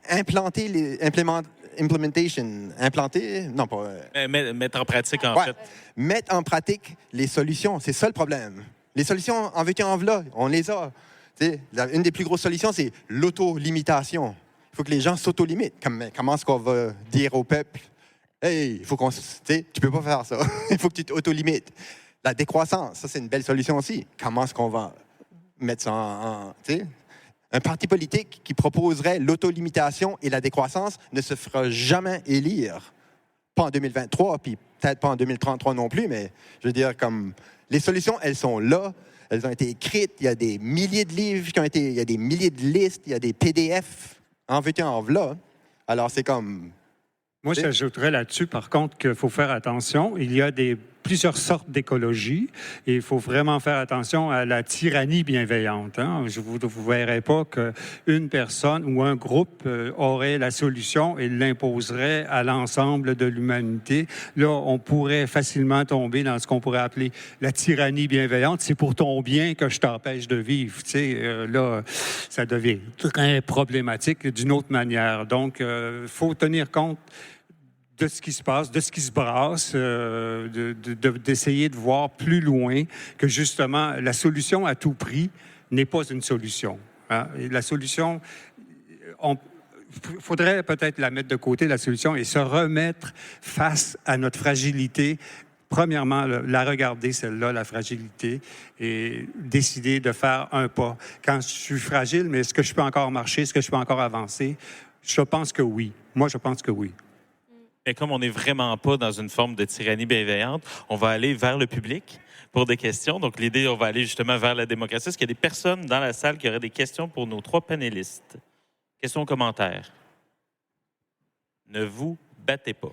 Implementation. Implanter? Non, pas... Mettre en pratique, en fait. Mettre en pratique les solutions. C'est ça le problème. Les solutions, en veux-tu, en v'là, on les a. T'sais, une des plus grosses solutions, c'est l'auto-limitation. Il faut que les gens s'auto-limitent. Comment est-ce qu'on va dire au peuple, « Hey, il faut qu'on... Tu peux pas faire ça. Il faut que tu t'auto-limites. » La décroissance, ça, c'est une belle solution aussi. Comment est-ce qu'on va mettre ça un parti politique qui proposerait l'autolimitation et la décroissance ne se fera jamais élire. Pas en 2023, puis peut-être pas en 2033 non plus, mais je veux dire, comme les solutions, elles sont là, elles ont été écrites, il y a des milliers de livres qui ont été, il y a des milliers de listes, il y a des PDF, en veux-tu, en v'là. Alors, c'est comme... Moi, j'ajouterais là-dessus, par contre, qu'il faut faire attention. Il y a plusieurs sortes d'écologie et il faut vraiment faire attention à la tyrannie bienveillante. Hein? Vous ne verrez pas qu'une personne ou un groupe aurait la solution et l'imposerait à l'ensemble de l'humanité. Là, on pourrait facilement tomber dans ce qu'on pourrait appeler la tyrannie bienveillante. C'est pour ton bien que je t'empêche de vivre. Tu sais, là, ça devient très problématique d'une autre manière. Donc, il faut tenir compte de ce qui se passe, de ce qui se brasse, d'essayer de voir plus loin que justement la solution à tout prix n'est pas une solution. Hein? Et la solution, il faudrait peut-être la mettre de côté, la solution, et se remettre face à notre fragilité. Premièrement, la regarder, celle-là, la fragilité, et décider de faire un pas. Quand je suis fragile, mais est-ce que je peux encore marcher? Est-ce que je peux encore avancer? Je pense que oui. Moi, je pense que oui. Et comme on n'est vraiment pas dans une forme de tyrannie bienveillante, on va aller vers le public pour des questions. Donc, l'idée, on va aller justement vers la démocratie. Est-ce qu'il y a des personnes dans la salle qui auraient des questions pour nos trois panélistes? Questions, commentaires? Ne vous battez pas.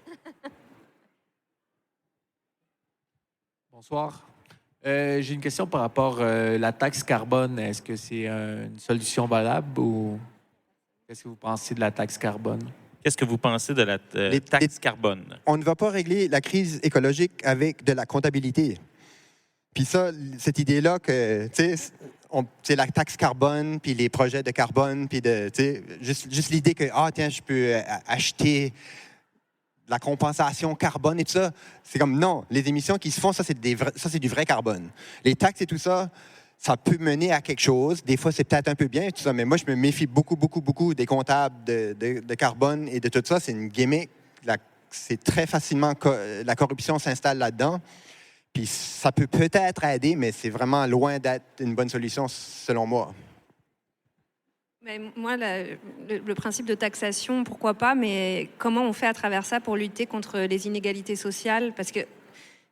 Bonsoir. J'ai une question par rapport à la taxe carbone. Est-ce que c'est une solution valable ou qu'est-ce que vous pensez de la taxe carbone? Qu'est-ce que vous pensez de la taxe carbone? On ne va pas régler la crise écologique avec de la comptabilité. Puis ça, cette idée-là que, tu sais, c'est la taxe carbone, puis les projets de carbone, puis juste l'idée que, tiens, je peux acheter la compensation carbone et tout ça, c'est comme, non, les émissions qui se font, ça, c'est du vrai carbone. Les taxes et tout ça, ça peut mener à quelque chose. Des fois, c'est peut-être un peu bien, tout ça, mais moi, je me méfie beaucoup des comptables de carbone et de tout ça. C'est une gimmick. C'est très facilement... La corruption s'installe là-dedans. Puis ça peut peut-être aider, mais c'est vraiment loin d'être une bonne solution, selon moi. Mais moi, le principe de taxation, pourquoi pas, mais comment on fait à travers ça pour lutter contre les inégalités sociales? Parce que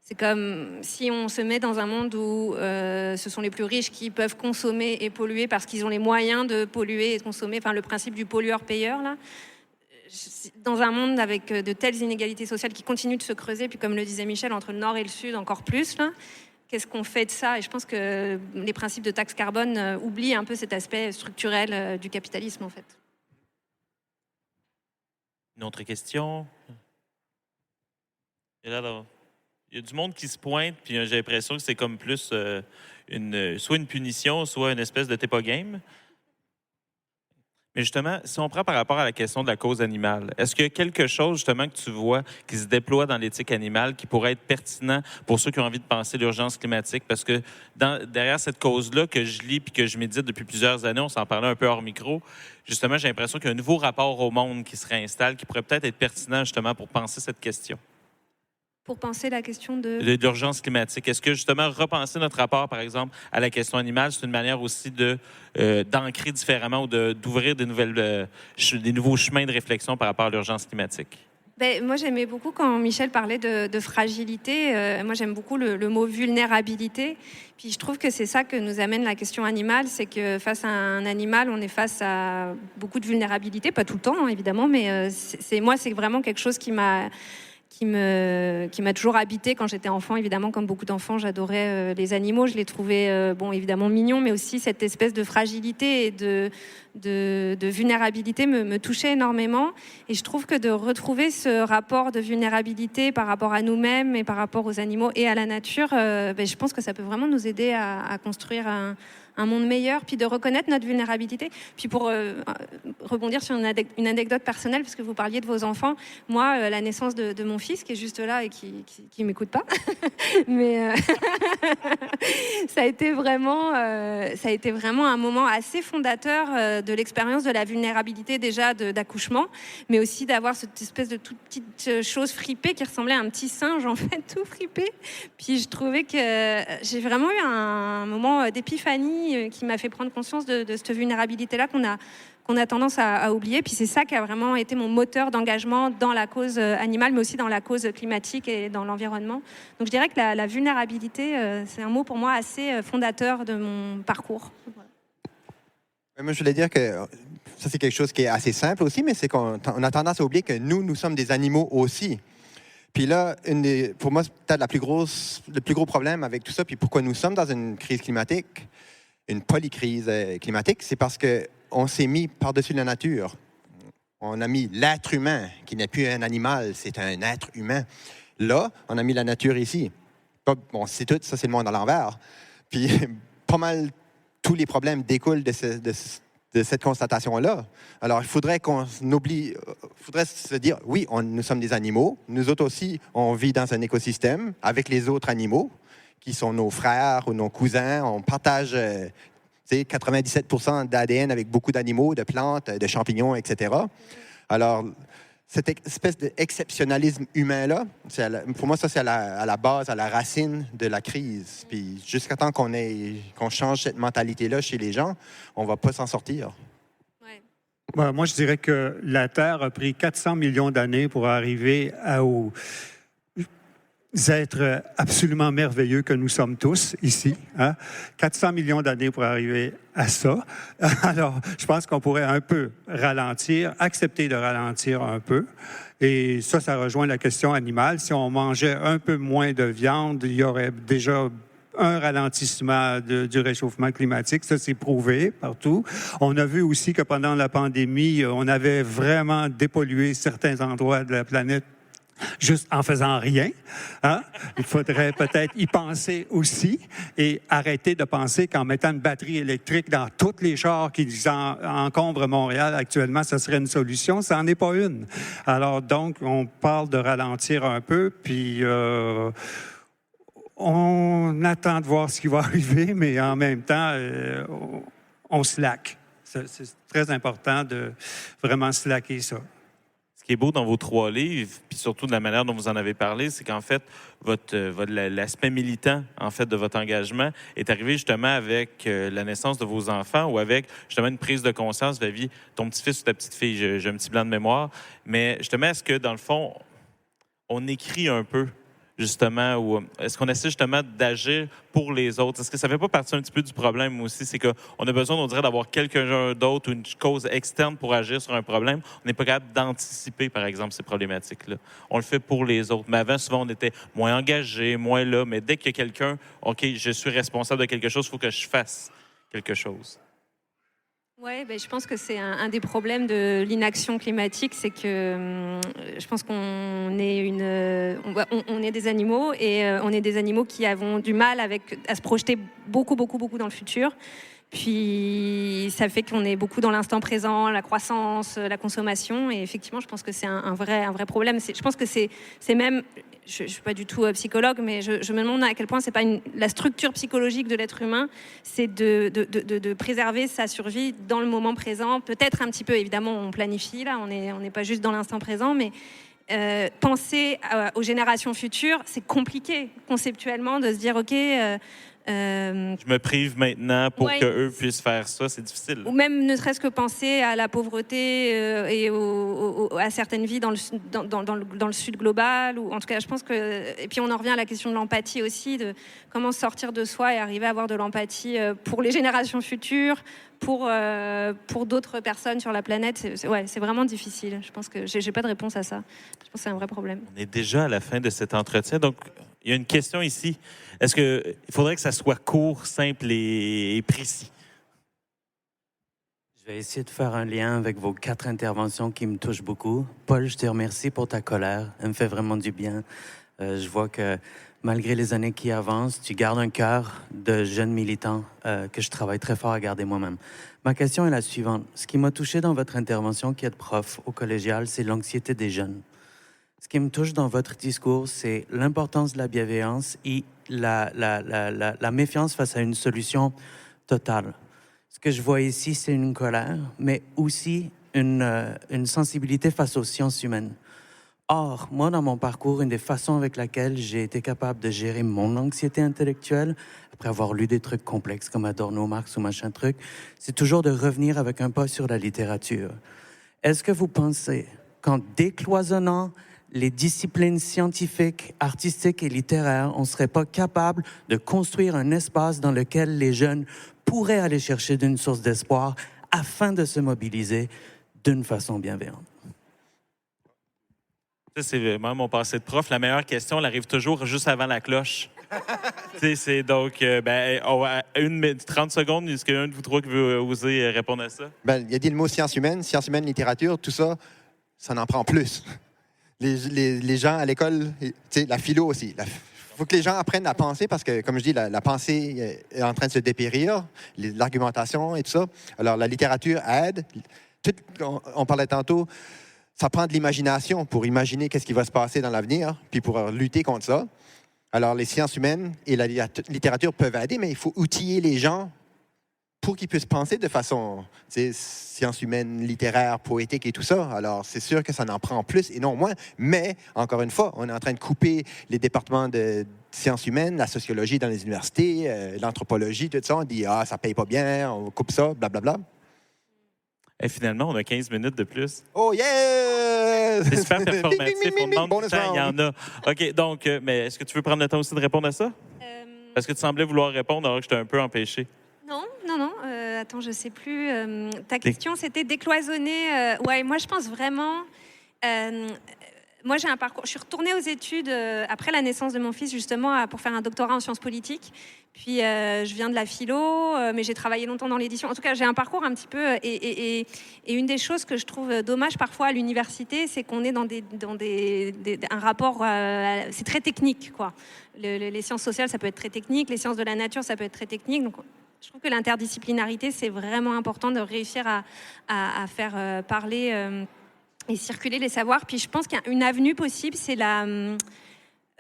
c'est comme si on se met dans un monde où ce sont les plus riches qui peuvent consommer et polluer parce qu'ils ont les moyens de polluer et de consommer. Enfin, le principe du pollueur-payeur, là. Dans un monde avec de telles inégalités sociales qui continuent de se creuser, puis comme le disait Michel, entre le nord et le sud encore plus, là, qu'est-ce qu'on fait de ça? Et je pense que les principes de taxe carbone oublient un peu cet aspect structurel du capitalisme, en fait. Une autre question? Et là, il y a du monde qui se pointe, puis j'ai l'impression que c'est comme plus soit une punition, soit une espèce de t'es pas game. Mais justement, si on prend par rapport à la question de la cause animale, est-ce qu'il y a quelque chose justement que tu vois qui se déploie dans l'éthique animale qui pourrait être pertinent pour ceux qui ont envie de penser l'urgence climatique? Parce que derrière cette cause-là que je lis puis que je médite depuis plusieurs années, on s'en parlait un peu hors micro, justement, j'ai l'impression qu'il y a un nouveau rapport au monde qui se réinstalle, qui pourrait peut-être être pertinent justement pour penser cette question. Pour penser la question de l'urgence climatique. Est-ce que, justement, repenser notre rapport, par exemple, à la question animale, c'est une manière aussi d'ancrer différemment ou d'ouvrir des nouveaux chemins de réflexion par rapport à l'urgence climatique? Moi, j'aimais beaucoup quand Michel parlait de fragilité. Moi, j'aime beaucoup le mot vulnérabilité. Puis je trouve que c'est ça que nous amène la question animale, c'est que face à un animal, on est face à beaucoup de vulnérabilité, pas tout le temps, hein, évidemment, mais c'est vraiment quelque chose qui m'a toujours habité quand j'étais enfant. Évidemment, comme beaucoup d'enfants, j'adorais les animaux. Je les trouvais, évidemment mignons, mais aussi cette espèce de fragilité et de vulnérabilité me touchait énormément. Et je trouve que de retrouver ce rapport de vulnérabilité par rapport à nous-mêmes et par rapport aux animaux et à la nature, je pense que ça peut vraiment nous aider à construire un monde meilleur, puis de reconnaître notre vulnérabilité. Puis pour rebondir sur une anecdote personnelle, parce que vous parliez de vos enfants, moi, la naissance de mon fils, qui est juste là et qui m'écoute pas, mais ça a été vraiment un moment assez fondateur de l'expérience de la vulnérabilité déjà d'accouchement, mais aussi d'avoir cette espèce de toute petite chose fripée qui ressemblait à un petit singe, en fait, tout fripé. Puis je trouvais que j'ai vraiment eu un moment d'épiphanie qui m'a fait prendre conscience de cette vulnérabilité-là qu'on a tendance à oublier. Puis c'est ça qui a vraiment été mon moteur d'engagement dans la cause animale, mais aussi dans la cause climatique et dans l'environnement. Donc je dirais que la vulnérabilité, c'est un mot pour moi assez fondateur de mon parcours. Voilà. Moi, je voulais dire que ça, c'est quelque chose qui est assez simple aussi, mais c'est qu'on a tendance à oublier que nous sommes des animaux aussi. Puis là, pour moi, c'est peut-être le plus gros problème avec tout ça, puis pourquoi nous sommes dans une crise climatique, une polycrise climatique, c'est parce qu'on s'est mis par-dessus la nature. On a mis l'être humain, qui n'est plus un animal, c'est un être humain. Là, on a mis la nature ici. Bon, c'est tout, ça c'est le monde à l'envers. Puis pas mal tous les problèmes découlent de cette constatation-là. Alors, il faudrait se dire, oui, nous sommes des animaux. Nous autres aussi, on vit dans un écosystème avec les autres animaux, qui sont nos frères ou nos cousins. On partage 97% d'ADN avec beaucoup d'animaux, de plantes, de champignons, etc. Alors, cette espèce d'exceptionnalisme humain-là, pour moi, ça, c'est à la base, à la racine de la crise. Puis jusqu'à temps qu'on change cette mentalité-là chez les gens, on ne va pas s'en sortir. Ouais. Moi, je dirais que la Terre a pris 400 millions d'années pour arriver aux êtres absolument merveilleux que nous sommes tous ici. Hein? 400 millions d'années pour arriver à ça. Alors, je pense qu'on pourrait un peu ralentir, accepter de ralentir un peu. Et ça rejoint la question animale. Si on mangeait un peu moins de viande, il y aurait déjà un ralentissement du réchauffement climatique. Ça, c'est prouvé partout. On a vu aussi que pendant la pandémie, on avait vraiment dépollué certains endroits de la planète juste en faisant rien. Hein? Il faudrait peut-être y penser aussi et arrêter de penser qu'en mettant une batterie électrique dans tous les chars qui encombrent Montréal actuellement, ce serait une solution. Ça n'en est pas une. Alors donc, on parle de ralentir un peu, puis on attend de voir ce qui va arriver, mais en même temps, on slack. C'est très important de vraiment slacker ça. Ce qui est beau dans vos 3 livres, puis surtout de la manière dont vous en avez parlé, c'est qu'en fait, l'aspect militant en fait, de votre engagement est arrivé justement avec la naissance de vos enfants ou avec justement une prise de conscience vis-à-vis ton petit-fils ou ta petite-fille. J'ai un petit blanc de mémoire. Mais justement, est-ce que dans le fond, on écrit un peu justement, ou est-ce qu'on essaie justement d'agir pour les autres? Est-ce que ça ne fait pas partie un petit peu du problème aussi? C'est qu'on a besoin, on dirait, d'avoir quelqu'un d'autre ou une cause externe pour agir sur un problème. On n'est pas capable d'anticiper, par exemple, ces problématiques-là. On le fait pour les autres. Mais avant, souvent, on était moins engagés, moins là. Mais dès qu'il y a quelqu'un, OK, je suis responsable de quelque chose, il faut que je fasse quelque chose. Oui, je pense que c'est un des problèmes de l'inaction climatique, c'est que je pense qu'on est on est des animaux et on est des animaux qui avons du mal à se projeter beaucoup dans le futur. Puis ça fait qu'on est beaucoup dans l'instant présent, la croissance, la consommation. Et effectivement, je pense que c'est un vrai problème. Je pense que c'est même... Je ne suis pas du tout psychologue, mais je me demande à quel point c'est pas la structure psychologique de l'être humain, c'est de préserver sa survie dans le moment présent. Peut-être un petit peu, évidemment, on planifie, là, on n'est pas juste dans l'instant présent, mais penser aux générations futures, c'est compliqué conceptuellement de se dire, OK... Je me prive maintenant pour Ouais. qu'eux puissent faire ça, c'est difficile. Ou même ne serait-ce que penser à la pauvreté et à certaines vies dans le sud global. Ou, en tout cas, je pense que... Et puis on en revient à la question de l'empathie aussi, de comment sortir de soi et arriver à avoir de l'empathie pour les générations futures, pour d'autres personnes sur la planète. C'est vraiment difficile. Je pense que j'ai pas de réponse à ça. Je pense que c'est un vrai problème. On est déjà à la fin de cet entretien, donc il y a une question ici. Est-ce qu'il faudrait que ça soit court, simple et précis? Je vais essayer de faire un lien avec vos 4 interventions qui me touchent beaucoup. Paul, je te remercie pour ta colère. Elle me fait vraiment du bien. Je vois que malgré les années qui avancent, tu gardes un cœur de jeune militant que je travaille très fort à garder moi-même. Ma question est la suivante. Ce qui m'a touché dans votre intervention qui est de prof au collégial, c'est l'anxiété des jeunes. Ce qui me touche dans votre discours, c'est l'importance de la bienveillance et la méfiance face à une solution totale. Ce que je vois ici, c'est une colère, mais aussi une sensibilité face aux sciences humaines. Or, moi, dans mon parcours, une des façons avec laquelle j'ai été capable de gérer mon anxiété intellectuelle, après avoir lu des trucs complexes comme Adorno, Marx ou machin truc, c'est toujours de revenir avec un pas sur la littérature. Est-ce que vous pensez qu'en décloisonnant les disciplines scientifiques, artistiques et littéraires, on ne serait pas capable de construire un espace dans lequel les jeunes pourraient aller chercher d'une source d'espoir afin de se mobiliser d'une façon bienveillante? Ça, c'est vraiment mon passé de prof. La meilleure question, elle arrive toujours juste avant la cloche. C'est donc, 30 secondes, est-ce qu'il y a un de vous trois qui veut oser répondre à ça? Ben, il a dit le mot sciences humaines, littérature, tout ça, ça en prend plus. Les gens à l'école, la philo aussi. Il faut que les gens apprennent à penser parce que, comme je dis, la pensée est en train de se dépérir, l'argumentation et tout ça. Alors, la littérature aide. On parlait tantôt, ça prend de l'imagination pour imaginer qu'est-ce qui va se passer dans l'avenir, puis pour lutter contre ça. Alors, les sciences humaines et la littérature peuvent aider, mais il faut outiller les gens pour qu'ils puissent penser de façon sciences humaines, littéraires, poétiques et tout ça. Alors, c'est sûr que ça en prend plus et non moins. Mais, encore une fois, on est en train de couper les départements de sciences humaines, la sociologie dans les universités, l'anthropologie, tout ça. On dit, ça paye pas bien, on coupe ça, blablabla. Et finalement, on a 15 minutes de plus. Oh, yeah! C'est super performatif. On demande Bonus du temps, il y en a. OK, donc, mais est-ce que tu veux prendre le temps aussi de répondre à ça? Parce que tu semblais vouloir répondre alors que je t'ai un peu empêché. Non. Attends, je sais plus. Ta question, c'était décloisonner. Ouais, moi, je pense vraiment... moi, j'ai un parcours... Je suis retournée aux études après la naissance de mon fils, justement, pour faire un doctorat en sciences politiques. Puis, je viens de la philo, mais j'ai travaillé longtemps dans l'édition. En tout cas, j'ai un parcours un petit peu... Et une des choses que je trouve dommage parfois à l'université, c'est qu'on est dans un rapport... c'est très technique, quoi. Les sciences sociales, ça peut être très technique. Les sciences de la nature, ça peut être très technique. Donc, je trouve que l'interdisciplinarité, c'est vraiment important de réussir à faire parler et circuler les savoirs. Puis je pense qu'il y a une avenue possible, c'est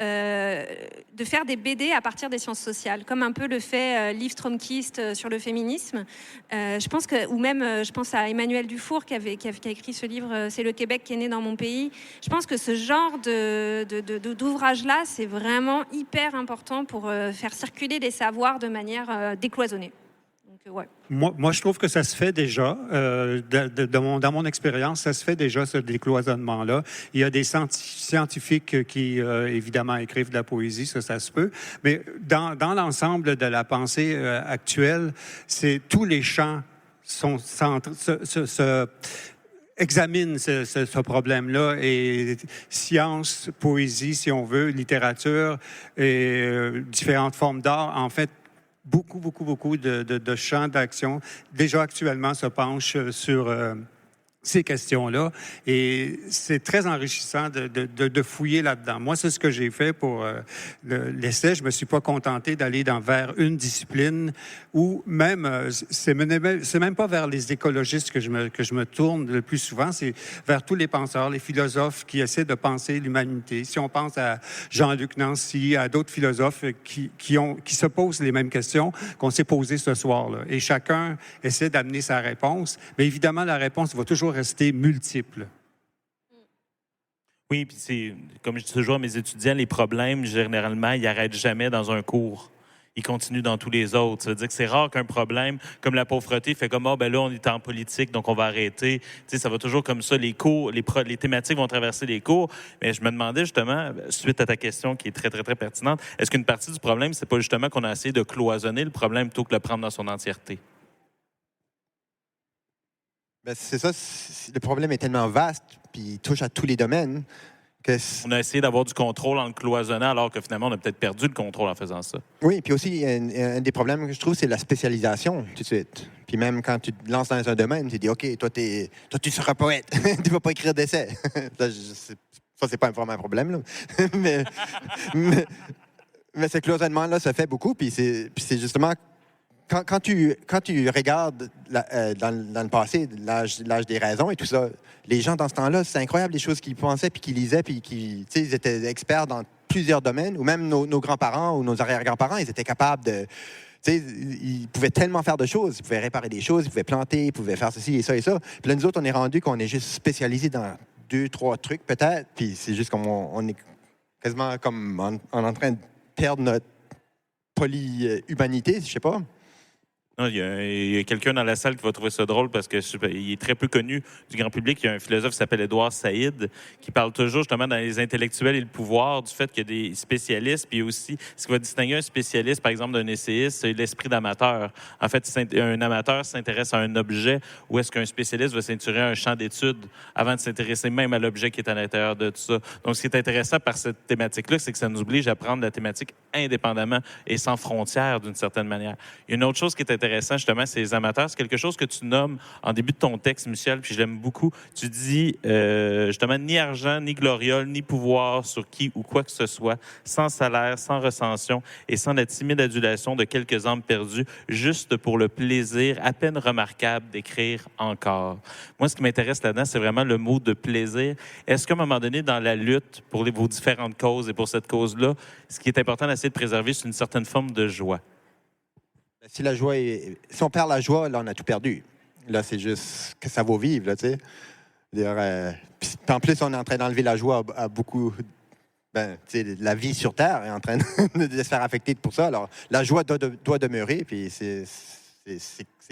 de faire des BD à partir des sciences sociales, comme un peu le fait Liv Stromkist sur le féminisme. Je pense que, ou même, je pense à Emmanuel Dufour qui a écrit ce livre, C'est le Québec qui est né dans mon pays. Je pense que ce genre d'ouvrage-là, c'est vraiment hyper important pour faire circuler les savoirs de manière décloisonnée. Donc, ouais. Moi, je trouve que ça se fait déjà. Dans mon expérience, ça se fait déjà, ce décloisonnement-là. Il y a des scientifiques qui, évidemment, écrivent de la poésie, ça se peut. Mais dans l'ensemble de la pensée actuelle, c'est tous les champs examinent ce problème-là, et science, poésie, si on veut, littérature et différentes formes d'art, en fait, beaucoup de champs d'action déjà actuellement se penchent sur ces questions-là, et c'est très enrichissant de fouiller là-dedans. Moi, c'est ce que j'ai fait pour l'essai. Je me suis pas contenté d'aller vers une discipline, ou même, c'est même pas vers les écologistes que je me tourne le plus souvent, c'est vers tous les penseurs, les philosophes qui essaient de penser l'humanité. Si on pense à Jean-Luc Nancy, à d'autres philosophes qui se posent les mêmes questions qu'on s'est posées ce soir-là, et chacun essaie d'amener sa réponse, mais évidemment, la réponse va toujours rester multiple. Oui, puis c'est, comme je dis toujours à mes étudiants, les problèmes, généralement, ils n'arrêtent jamais dans un cours. Ils continuent dans tous les autres. Ça veut dire que c'est rare qu'un problème comme la pauvreté fait comme, ben là, on est en politique, donc on va arrêter. Tu sais, ça va toujours comme ça. Les cours, les thématiques vont traverser les cours. Mais je me demandais justement, suite à ta question qui est très, très, très pertinente, est-ce qu'une partie du problème, c'est pas justement qu'on a essayé de cloisonner le problème plutôt que de le prendre dans son entièreté? Ben, c'est ça, le problème est tellement vaste, puis il touche à tous les domaines, que On a essayé d'avoir du contrôle en le cloisonnant, alors que finalement, on a peut-être perdu le contrôle en faisant ça. oui, puis aussi, un des problèmes que je trouve, c'est la spécialisation, tout de suite. Puis même quand tu te lances dans un domaine, tu dis, OK, toi, tu seras poète, tu vas pas écrire d'essai. Ça, c'est pas vraiment un problème, là. mais ce cloisonnement-là, ça fait beaucoup, puis c'est justement... Quand tu regardes dans le passé, l'âge des raisons et tout ça, les gens dans ce temps-là, c'est incroyable les choses qu'ils pensaient puis qu'ils lisaient puis ils étaient experts dans plusieurs domaines, ou même nos grands-parents ou nos arrière-grands-parents, ils étaient capables de... Ils pouvaient tellement faire de choses. Ils pouvaient réparer des choses, ils pouvaient planter, ils pouvaient faire ceci et ça et ça. Puis là, nous autres, on est rendu qu'on est juste spécialisés dans 2, 3 trucs peut-être, puis c'est juste qu'on est quasiment comme en train de perdre notre polyhumanité, je sais pas. Non, il y a quelqu'un dans la salle qui va trouver ça drôle parce qu'il est très peu connu du grand public. Il y a un philosophe qui s'appelle Édouard Saïd qui parle toujours justement dans les intellectuels et le pouvoir du fait qu'il y a des spécialistes, puis aussi ce qui va distinguer un spécialiste, par exemple, d'un essayiste, c'est l'esprit d'amateur. En fait, un amateur s'intéresse à un objet, ou est-ce qu'un spécialiste va s'intéresser à un champ d'études avant de s'intéresser même à l'objet qui est à l'intérieur de tout ça. Donc, ce qui est intéressant par cette thématique-là, c'est que ça nous oblige à prendre la thématique indépendamment et sans frontières d'une certaine manière. Il y a une autre chose qui est intéressante, justement, c'est les amateurs. C'est quelque chose que tu nommes en début de ton texte, Michel, puis je l'aime beaucoup. Tu dis, justement, ni argent, ni gloriole, ni pouvoir sur qui ou quoi que ce soit, sans salaire, sans recension et sans la timide adulation de quelques âmes perdues, juste pour le plaisir à peine remarquable d'écrire encore. Moi, ce qui m'intéresse là-dedans, c'est vraiment le mot de plaisir. Est-ce qu'à un moment donné, dans la lutte pour vos différentes causes et pour cette cause-là, ce qui est important d'essayer de préserver, c'est une certaine forme de joie? Si on perd la joie, là, on a tout perdu. Là, c'est juste que ça vaut vivre, là, tu sais. Puis en plus, on est en train d'enlever la joie à beaucoup... tu sais, la vie sur Terre est en train de se faire affecter pour ça. Alors, la joie doit demeurer, puis c'est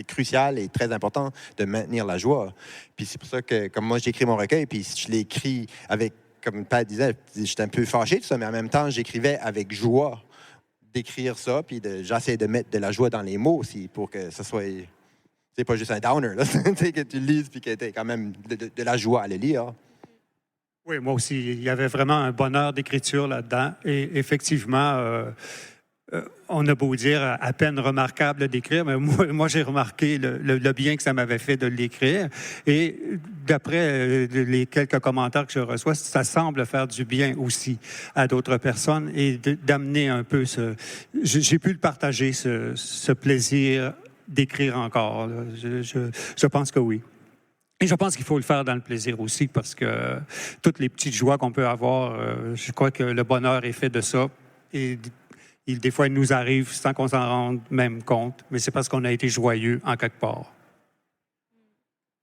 crucial et très important de maintenir la joie. Puis c'est pour ça que, comme moi, j'écris mon recueil, puis je l'écris avec, comme Pat disait, j'étais un peu fâché de ça, mais en même temps, j'écrivais avec joie d'écrire ça, puis j'essaie de mettre de la joie dans les mots aussi pour que ça soit... C'est pas juste un downer, là, que tu le lises, puis que tu aies quand même de la joie à le lire. Oui, moi aussi, il y avait vraiment un bonheur d'écriture là-dedans. Et effectivement, on a beau dire à peine remarquable d'écrire, mais moi j'ai remarqué le bien que ça m'avait fait de l'écrire. Et d'après les quelques commentaires que je reçois, ça semble faire du bien aussi à d'autres personnes et d'amener un peu j'ai pu le partager, ce plaisir d'écrire encore. Je pense que oui. Et je pense qu'il faut le faire dans le plaisir aussi, parce que toutes les petites joies qu'on peut avoir, je crois que le bonheur est fait de ça. Et des fois, il nous arrive sans qu'on s'en rende même compte, mais c'est parce qu'on a été joyeux en quelque part.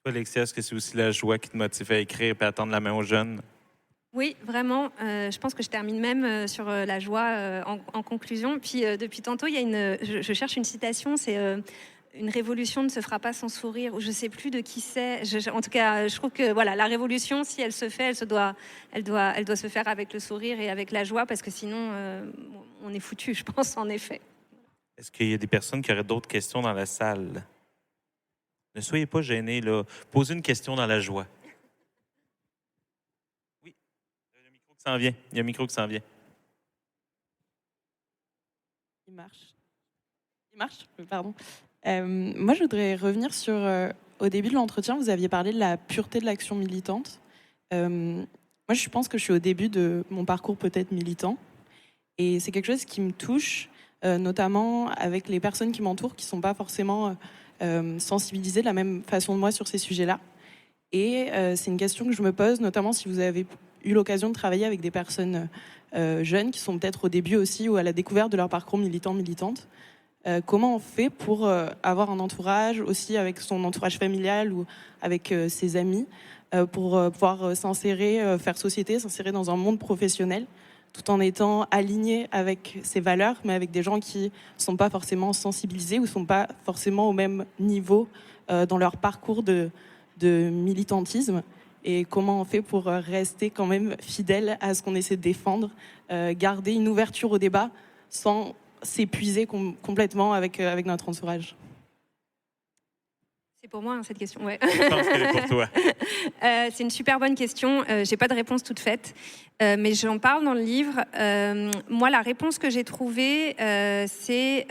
Toi, Alexia, est-ce que c'est aussi la joie qui te motive à écrire et à attendre la main aux jeunes? Oui, vraiment. Je pense que je termine même sur la joie en conclusion. Puis depuis tantôt, il y a je cherche une citation, c'est une révolution ne se fera pas sans sourire, ou je ne sais plus de qui c'est. En tout cas, je trouve que voilà, la révolution, si elle se fait, elle doit se faire avec le sourire et avec la joie, parce que sinon, on est foutu, je pense, en effet. Est-ce qu'il y a des personnes qui auraient d'autres questions dans la salle? Ne soyez pas gênés, là. Posez une question dans la joie. Oui, il y a un micro qui s'en vient. Il y a un micro qui s'en vient. Il marche, pardon. Moi, je voudrais revenir sur... au début de l'entretien, vous aviez parlé de la pureté de l'action militante. Moi, je pense que je suis au début de mon parcours peut-être militant. Et c'est quelque chose qui me touche, notamment avec les personnes qui m'entourent, qui ne sont pas forcément sensibilisées de la même façon que moi sur ces sujets-là. Et c'est une question que je me pose, notamment si vous avez eu l'occasion de travailler avec des personnes jeunes qui sont peut-être au début aussi ou à la découverte de leur parcours militant-militante. Comment on fait pour avoir un entourage, aussi avec son entourage familial ou avec ses amis, pour pouvoir s'insérer, faire société, s'insérer dans un monde professionnel, tout en étant aligné avec ses valeurs, mais avec des gens qui ne sont pas forcément sensibilisés ou ne sont pas forcément au même niveau dans leur parcours de militantisme. Et comment on fait pour rester quand même fidèle à ce qu'on essaie de défendre, garder une ouverture au débat sans s'épuiser complètement avec notre entourage. C'est pour moi, hein, cette question. Ouais. Je pense qu'elle est pour toi. C'est une super bonne question. J'ai pas de réponse toute faite, mais j'en parle dans le livre. Moi, la réponse que j'ai trouvée, c'est...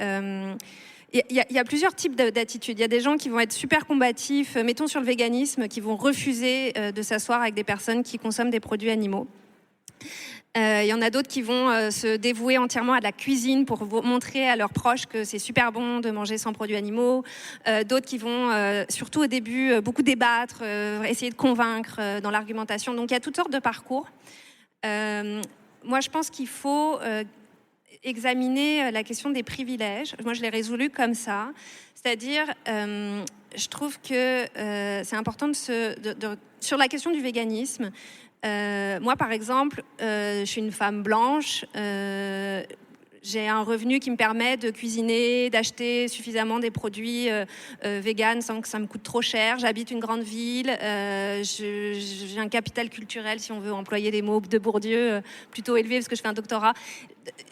Il y a plusieurs types d'attitudes. Il y a des gens qui vont être super combatifs, mettons sur le véganisme, qui vont refuser de s'asseoir avec des personnes qui consomment des produits animaux. Il y en a d'autres qui vont se dévouer entièrement à de la cuisine pour montrer à leurs proches que c'est super bon de manger sans produits animaux. D'autres qui vont, surtout au début, beaucoup débattre, essayer de convaincre dans l'argumentation. Donc il y a toutes sortes de parcours. Moi, je pense qu'il faut examiner la question des privilèges. Moi, je l'ai résolu comme ça. C'est-à-dire, je trouve que c'est important sur la question du véganisme. Moi, par exemple, je suis une femme blanche. J'ai un revenu qui me permet de cuisiner, d'acheter suffisamment des produits véganes sans que ça me coûte trop cher. J'habite une grande ville. J'ai un capital culturel, si on veut employer les mots de Bourdieu, plutôt élevé parce que je fais un doctorat.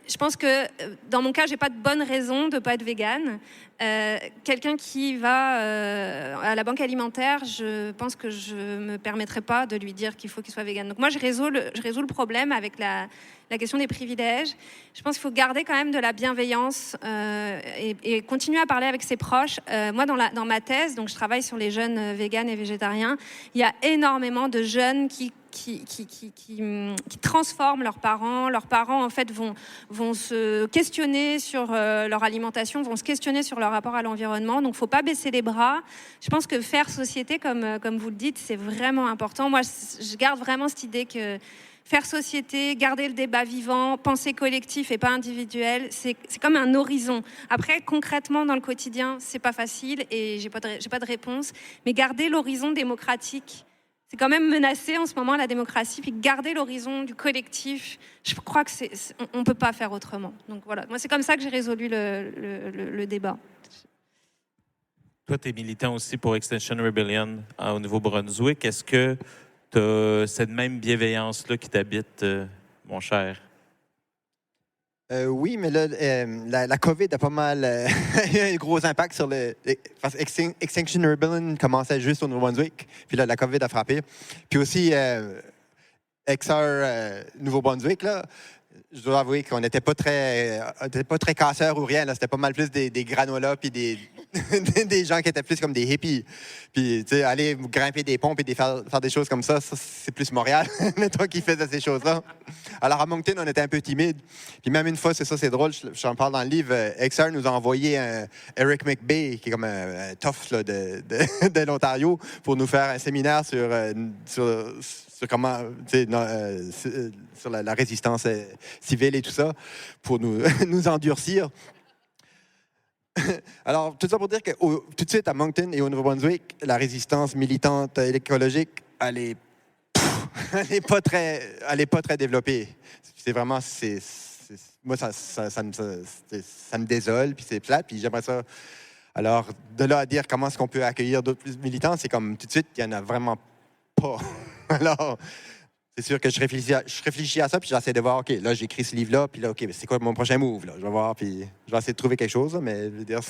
Je pense que dans mon cas, j'ai pas de bonne raison de pas être végane. Quelqu'un qui va à la banque alimentaire, je pense que je me permettrai pas de lui dire qu'il faut qu'il soit végane. Donc moi, je résous le problème avec la question des privilèges. Je pense qu'il faut garder quand même de la bienveillance et continuer à parler avec ses proches. Moi, dans ma thèse, donc je travaille sur les jeunes véganes et végétariens, il y a énormément de jeunes qui transforment leurs parents. Leurs parents, en fait, vont se questionner sur leur alimentation, vont se questionner sur leur rapport à l'environnement. Donc, il ne faut pas baisser les bras. Je pense que faire société, comme vous le dites, c'est vraiment important. Moi, je garde vraiment cette idée que faire société, garder le débat vivant, penser collectif et pas individuel, c'est comme un horizon. Après, concrètement, dans le quotidien, c'est pas facile et j'ai pas de réponse. Mais garder l'horizon démocratique, c'est quand même menacé en ce moment, la démocratie. Puis garder l'horizon du collectif, je crois que on peut pas faire autrement. Donc voilà, moi c'est comme ça que j'ai résolu le débat. Toi, tu es militant aussi pour Extinction Rebellion au Nouveau-Brunswick. Est-ce que tu as cette même bienveillance-là qui t'habite, mon cher? Oui, mais là, la COVID a pas mal eu un gros impact sur parce que Extinction Rebellion commençait juste au Nouveau-Brunswick, puis là, la COVID a frappé. Puis aussi, XR Nouveau-Brunswick, là, je dois avouer qu'on n'était pas très casseurs ou rien. Là. C'était pas mal plus des granolas puis des gens qui étaient plus comme des hippies. Puis, tu sais, aller grimper des ponts et faire des choses comme ça, c'est plus Montréal, mettons, qui faisait ces choses-là. Alors, à Moncton, on était un peu timide. Puis même une fois, c'est drôle, j'en parle dans le livre, XR nous a envoyé Eric McBay, qui est comme un tough là, de l'Ontario, pour nous faire un séminaire sur comment, sur la résistance civile et tout ça, pour nous endurcir. Alors, tout ça pour dire que tout de suite, à Moncton et au Nouveau-Brunswick, la résistance militante écologique, elle est pas très développée. C'est vraiment, moi, ça me désole, puis c'est plate, puis j'aimerais ça. Alors, de là à dire comment est-ce qu'on peut accueillir d'autres militants, c'est comme tout de suite, il n'y en a vraiment pas. Alors, c'est sûr que je réfléchis à ça, puis j'essaie de voir, OK, là, j'écris ce livre-là, puis là, OK, c'est quoi mon prochain move, là? Je vais voir, puis je vais essayer de trouver quelque chose, là, mais je veux dire,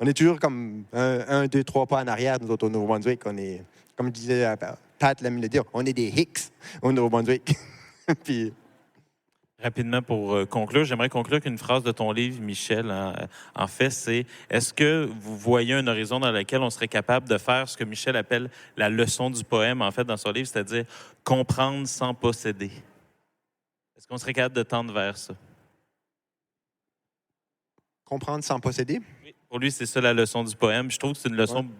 on est toujours comme 1, 2, 3 pas en arrière, nous autres, au Nouveau-Brunswick. On est, comme je disais, Pat l'aime le dire, on est des Hicks au Nouveau-Brunswick. Puis... Rapidement, pour conclure, j'aimerais conclure qu'une phrase de ton livre, Michel, en fait, c'est « Est-ce que vous voyez un horizon dans lequel on serait capable de faire ce que Michel appelle la leçon du poème, en fait, dans son livre, c'est-à-dire comprendre sans posséder? Est-ce qu'on serait capable de tendre vers ça? » Comprendre sans posséder? Oui, pour lui, c'est ça la leçon du poème. Je trouve que c'est une leçon... Ouais.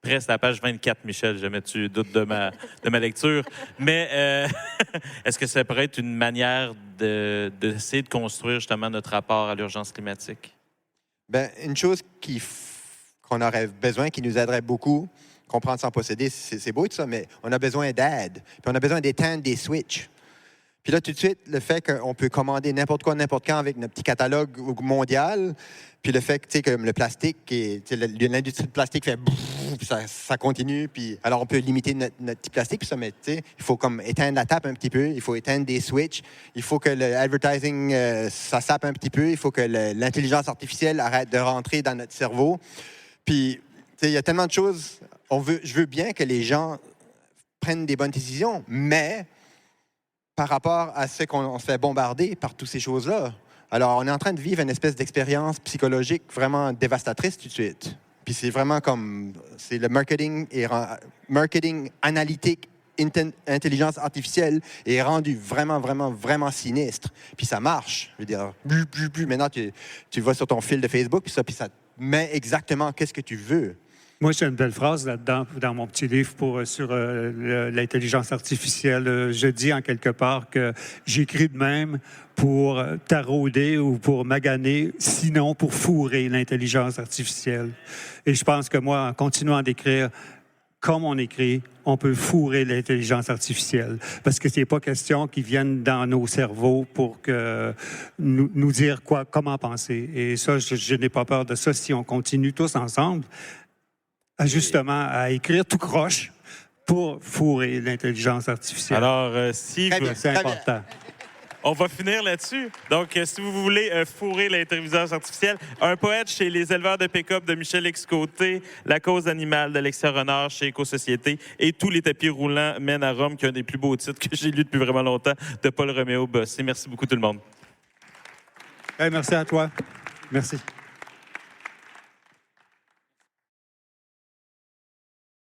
Presque à la page 24, Michel, jamais tu doutes de ma lecture. Mais est-ce que ça pourrait être une manière d'essayer de construire justement notre rapport à l'urgence climatique? Ben, une chose qu'on aurait besoin, qui nous aiderait beaucoup, comprendre sans posséder, c'est beau tout ça, mais on a besoin d'aide. Puis on a besoin d'éteindre des switches. Puis là, tout de suite, le fait qu'on peut commander n'importe quoi, n'importe quand avec notre petit catalogue mondial, puis le fait que, tu sais, comme le plastique, l'industrie de plastique fait puis ça continue, puis alors on peut limiter notre petit plastique, puis ça, mais tu sais, il faut comme éteindre la tape un petit peu, il faut éteindre des switches, il faut que le advertising, ça sape un petit peu, il faut que l'intelligence artificielle arrête de rentrer dans notre cerveau. Puis, tu sais, il y a tellement de choses, je veux bien que les gens prennent des bonnes décisions, mais par rapport à ce qu'on se fait bombarder par toutes ces choses-là. Alors, on est en train de vivre une espèce d'expérience psychologique vraiment dévastatrice tout de suite. Puis c'est vraiment comme... C'est le marketing analytique, intelligence artificielle est rendu vraiment, vraiment, vraiment sinistre. Puis ça marche. Je veux dire, maintenant, tu vas sur ton fil de Facebook, puis ça te met exactement qu'est-ce que tu veux. Moi, j'ai une belle phrase là-dedans, dans mon petit livre sur l'intelligence artificielle. Je dis en quelque part que j'écris de même pour tarauder ou pour maganer, sinon pour fourrer l'intelligence artificielle. Et je pense que moi, en continuant d'écrire comme on écrit, on peut fourrer l'intelligence artificielle. Parce que c'est pas question qu'ils viennent dans nos cerveaux pour que nous dire comment penser. Et ça, je n'ai pas peur de ça si on continue tous ensemble justement à écrire tout croche pour fourrer l'intelligence artificielle. Alors, si c'est important. On va finir là-dessus. Donc, si vous voulez fourrer l'intelligence artificielle, Un poète chez les éleveurs de pick-up de Michel X-Côté, La cause animale d'Alexia Renard chez Éco-Société et Tous les tapis roulants mènent à Rome, qui est un des plus beaux titres que j'ai lu depuis vraiment longtemps, de Paul Roméo Bossé. Merci beaucoup tout le monde. Merci à toi. Merci.